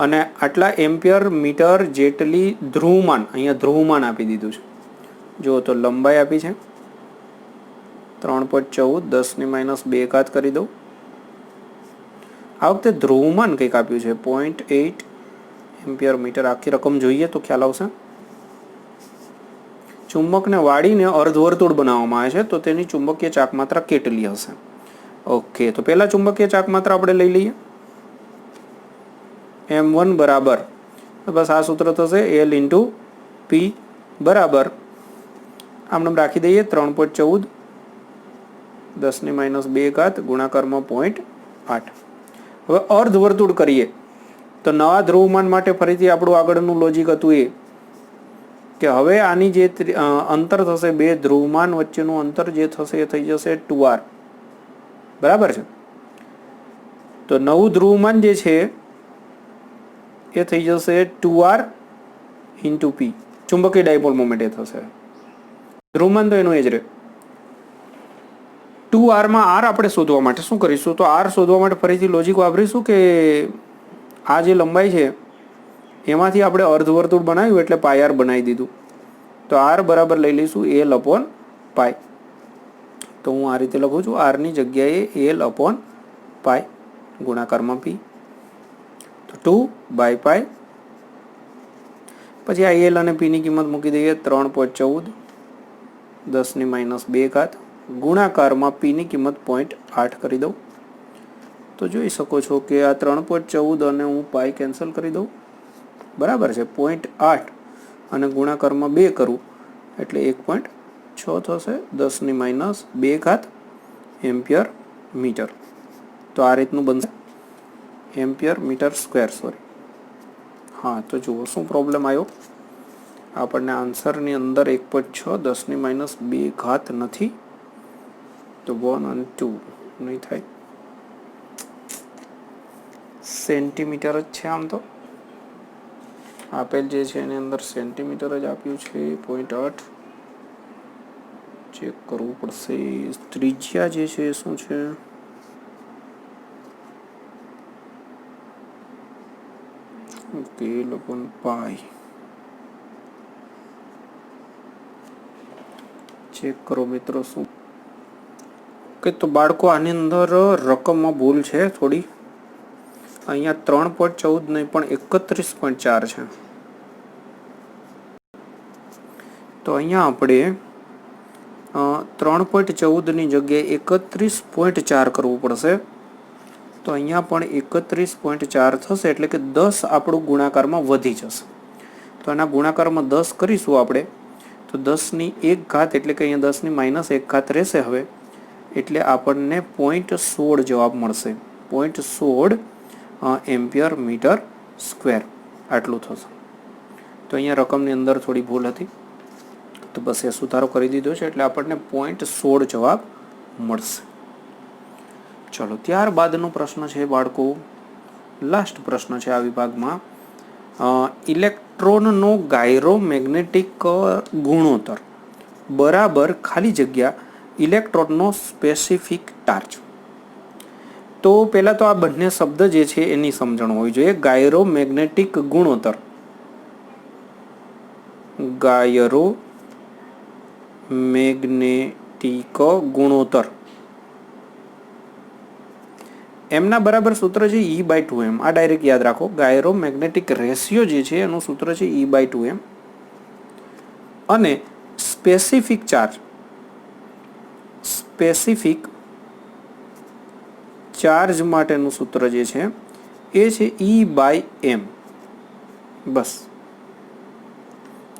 અને આટલા એમ્પિયર મીટર જેટલી ધ્રુવમાન, અહીંયા ધ્રુવમાન આપી દીધું છે. જો તો લંબાઈ આપી છે 3.14 10⁻2 કરી દઉં. આ વખતે ધ્રુવમાન કંઈક આપ્યું છે 0.8 એમ્પિયર મીટર. આખી રકમ જોઈએ તો ખ્યાલ આવશે. ચુંબકને વાળીને અર્ધવર્તુળ બનાવવામાં આવે છે, તો તેની ચુંબકીય ચાકમાત્રા કેટલી હશે? ઓકે, તો પહેલા ચુંબકીય ચાકમાત્રા આપણે લઈ લઈએ. m1 બરાબર, બસ આ સૂત્ર થશે L ઇન્ટુ P બરાબર, આમને રાખી દઈએ 3.14 10⁻2 ગુણાકારમાં 0.8. હવે અર્ધવર્તુળ કરીએ તો નવા ધ્રુવમાન માટે ફરીથી આપણું આગળનું લોજિક હતું એ કે હવે આની જે અંતર થશે, બે ધ્રુવમાન વચ્ચેનું અંતર જે થશે એ થઈ જશે 2r. બરાબર છે? તો નવું ધ્રુવમાન જે છે એ થઈ જશે 2r ઇન્ટુ p. ચુંબકીય ડાયપોલ મોમેન્ટ એ થશે. ધ્રુવમાન તો એનું એ જ રહે. 2r માં r આપણે શોધવા માટે શું કરીશું? તો r શોધવા માટે ફરીથી લોજિક વાપરીશું કે આ જે લંબાઈ છે એમાંથી આપણે અર્ધવર્તુળ બનાવ્યું એટલે પાય આર બનાવી દીધું. તો આર બરાબર લઈ લઈશું એલ અપોન પાય. તો હું આ રીતે લખું છું, આરની જગ્યાએ એલ અપોન પાય ગુણાકારમાં પી. તો 2/પાય. પછી આ એલ અને પીની કિંમત મૂકી દઈએ 3.14 10⁻² ગુણાકારમાં પીની કિંમત 0.8 કરી દઉં. તો જોઈ શકો છો કે આ 3.14 અને હું પાય કેન્સલ કરી દઉં. બરાબર છે. 0.8 અને ગુણાકારમાં 2 કરું એટલે 1.6 થશે 10⁻² એમ્પિયર મીટર. તો આ રીતનું બનશે એમ્પિયર મીટર સ્ક્વેર. સોરી, હા. તો જુઓ શું પ્રોબ્લેમ આવ્યો. આપણને આન્સરની અંદર 1.6 10⁻² નથી, તો 1 અને 2 નહીં થાય. સેન્ટીમીટર જ છે. આમ તો આપેલ જે છે એની અંદર સેન્ટીમીટર જ આપ્યું છે. 0.8 ચેક કરવું પડશે. ત્રિજ્યા જે છે એ શું છે? ઓકે, લોકોન પાય ચેક કરો મિત્રો શું. ઓકે, તો બાળકો આની અંદર રકમમાં ભૂલ છે થોડી. અહીંયા 3.14 નહીં પણ 31.4 છે. તો અહીંયા આપણે 3.14 ની જગ્યાએ 31.4 કરવું પડશે. તો અહીંયા પણ 31.4 થશે એટલે કે 10 આપણું ગુણાકારમાં વધી જશે. તો આના ગુણાકારમાં 10 કરીશું આપણે તો 10⁻1 એટલે કે અહીંયા 10⁻1 રહેશે હવે, એટલે આપણને 0.16 જવાબ મળશે. 0.16 એમ્પિયર મીટર સ્ક્વેર આટલું થશે. તો અહીંયા રકમની અંદર થોડી ભૂલ હતી, તો બસ એ સુધારો કરી દીધો છે એટલે આપણને 0.16 જવાબ મળશે. ચલો, ત્યારબાદનો પ્રશ્ન છે બાળકો, લાસ્ટ પ્રશ્ન છે આ વિભાગમાં. ઇલેક્ટ્રોનનો ગાયરોમેગ્નેટિક ગુણોત્તર બરાબર ખાલી જગ્યા ઇલેક્ટ્રોનનો સ્પેસિફિક ચાર્જ. તો પહેલાં તો આ બંને શબ્દ જે છે એની સમજણ હોવી જોઈએ. ગાયરોમેગ્નેટિક ગુણોત્તર, ગાયરોમેગ્નેટિક ગુણોત્તર એમના બરાબર સૂત્ર છે E/2m. આ ડાયરેક્ટ યાદ રાખો. ગાયરોમેગ્નેટિક રેશિયો જે છે એનું સૂત્ર છે E/2m. અને સ્પેસિફિક ચાર્જ, સ્પેસિફિક ચાર્જ માટેનું સૂત્ર જે છે એ છે E/m. બસ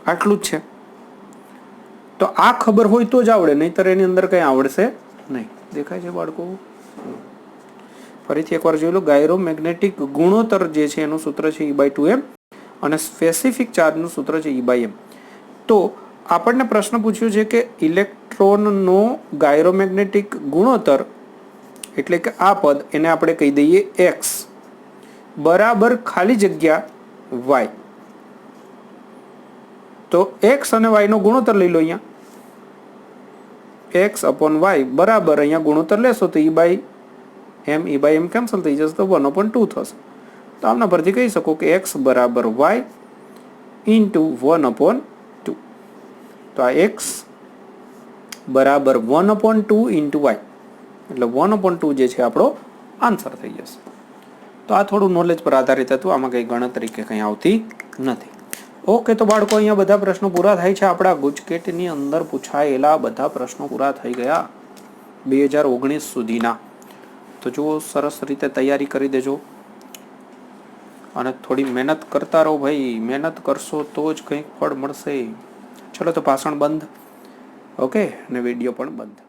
આટલું જ છે. તો આ ખબર હોય તો જ આવડે, નહીતર એની અંદર કંઈ આવડશે નહીં. દેખાય છે બાળકો? ફરીથી એકવાર જોઈ લો. ગાયરોમેગ્નેટિક ગુણોત્તર જે છે એનું સૂત્ર છે E/2m અને સ્પેસિફિક ચાર્જનું સૂત્ર છે E/m. તો આપણને પ્રશ્ન પૂછ્યો છે કે ઇલેક્ટ્રોનનો ગાયરોમેગ્નેટિક ગુણોત્તર એટલે કે આ પદ એને આપણે કહી દઈએ x બરાબર ખાલી જગ્યા y. તો x અને y નો ગુણોત્તર લઈ લો. અહીંયા x/y બરાબર અહીંયા ગુણોત્તર લેશો તો E/m કેન્સલ થઈ જશે તો 1/2 થશે. તો આમના પરથી કહી શકો કે x બરાબર y ઇન્ટુ 1/2. તો આ x બરાબર 1/2 ઇન્ટુ y એટલે 1/2 જે છે આપણો આન્સર થઈ જશે. તો આ થોડું નોલેજ પર આધારિત હતું, આમાં કંઈ ગણતરી કે કંઈ આવતી નથી. ઓકે, તો બાળકો અહીંયા બધા પ્રશ્નો પૂરા થાય છે. આપણા ગુજકેટની અંદર પૂછાયેલા બધા પ્રશ્નો પૂરા થઈ ગયા 2019 સુધીના. તો જુઓ, સરસ રીતે તૈયારી કરી દેજો અને થોડી મહેનત કરતા રહો ભાઈ. મહેનત કરશો તો જ કંઈક ફળ મળશે. ચલો, તો ભાષણ બંધ. ઓકે, અને વિડીયો પણ બંધ.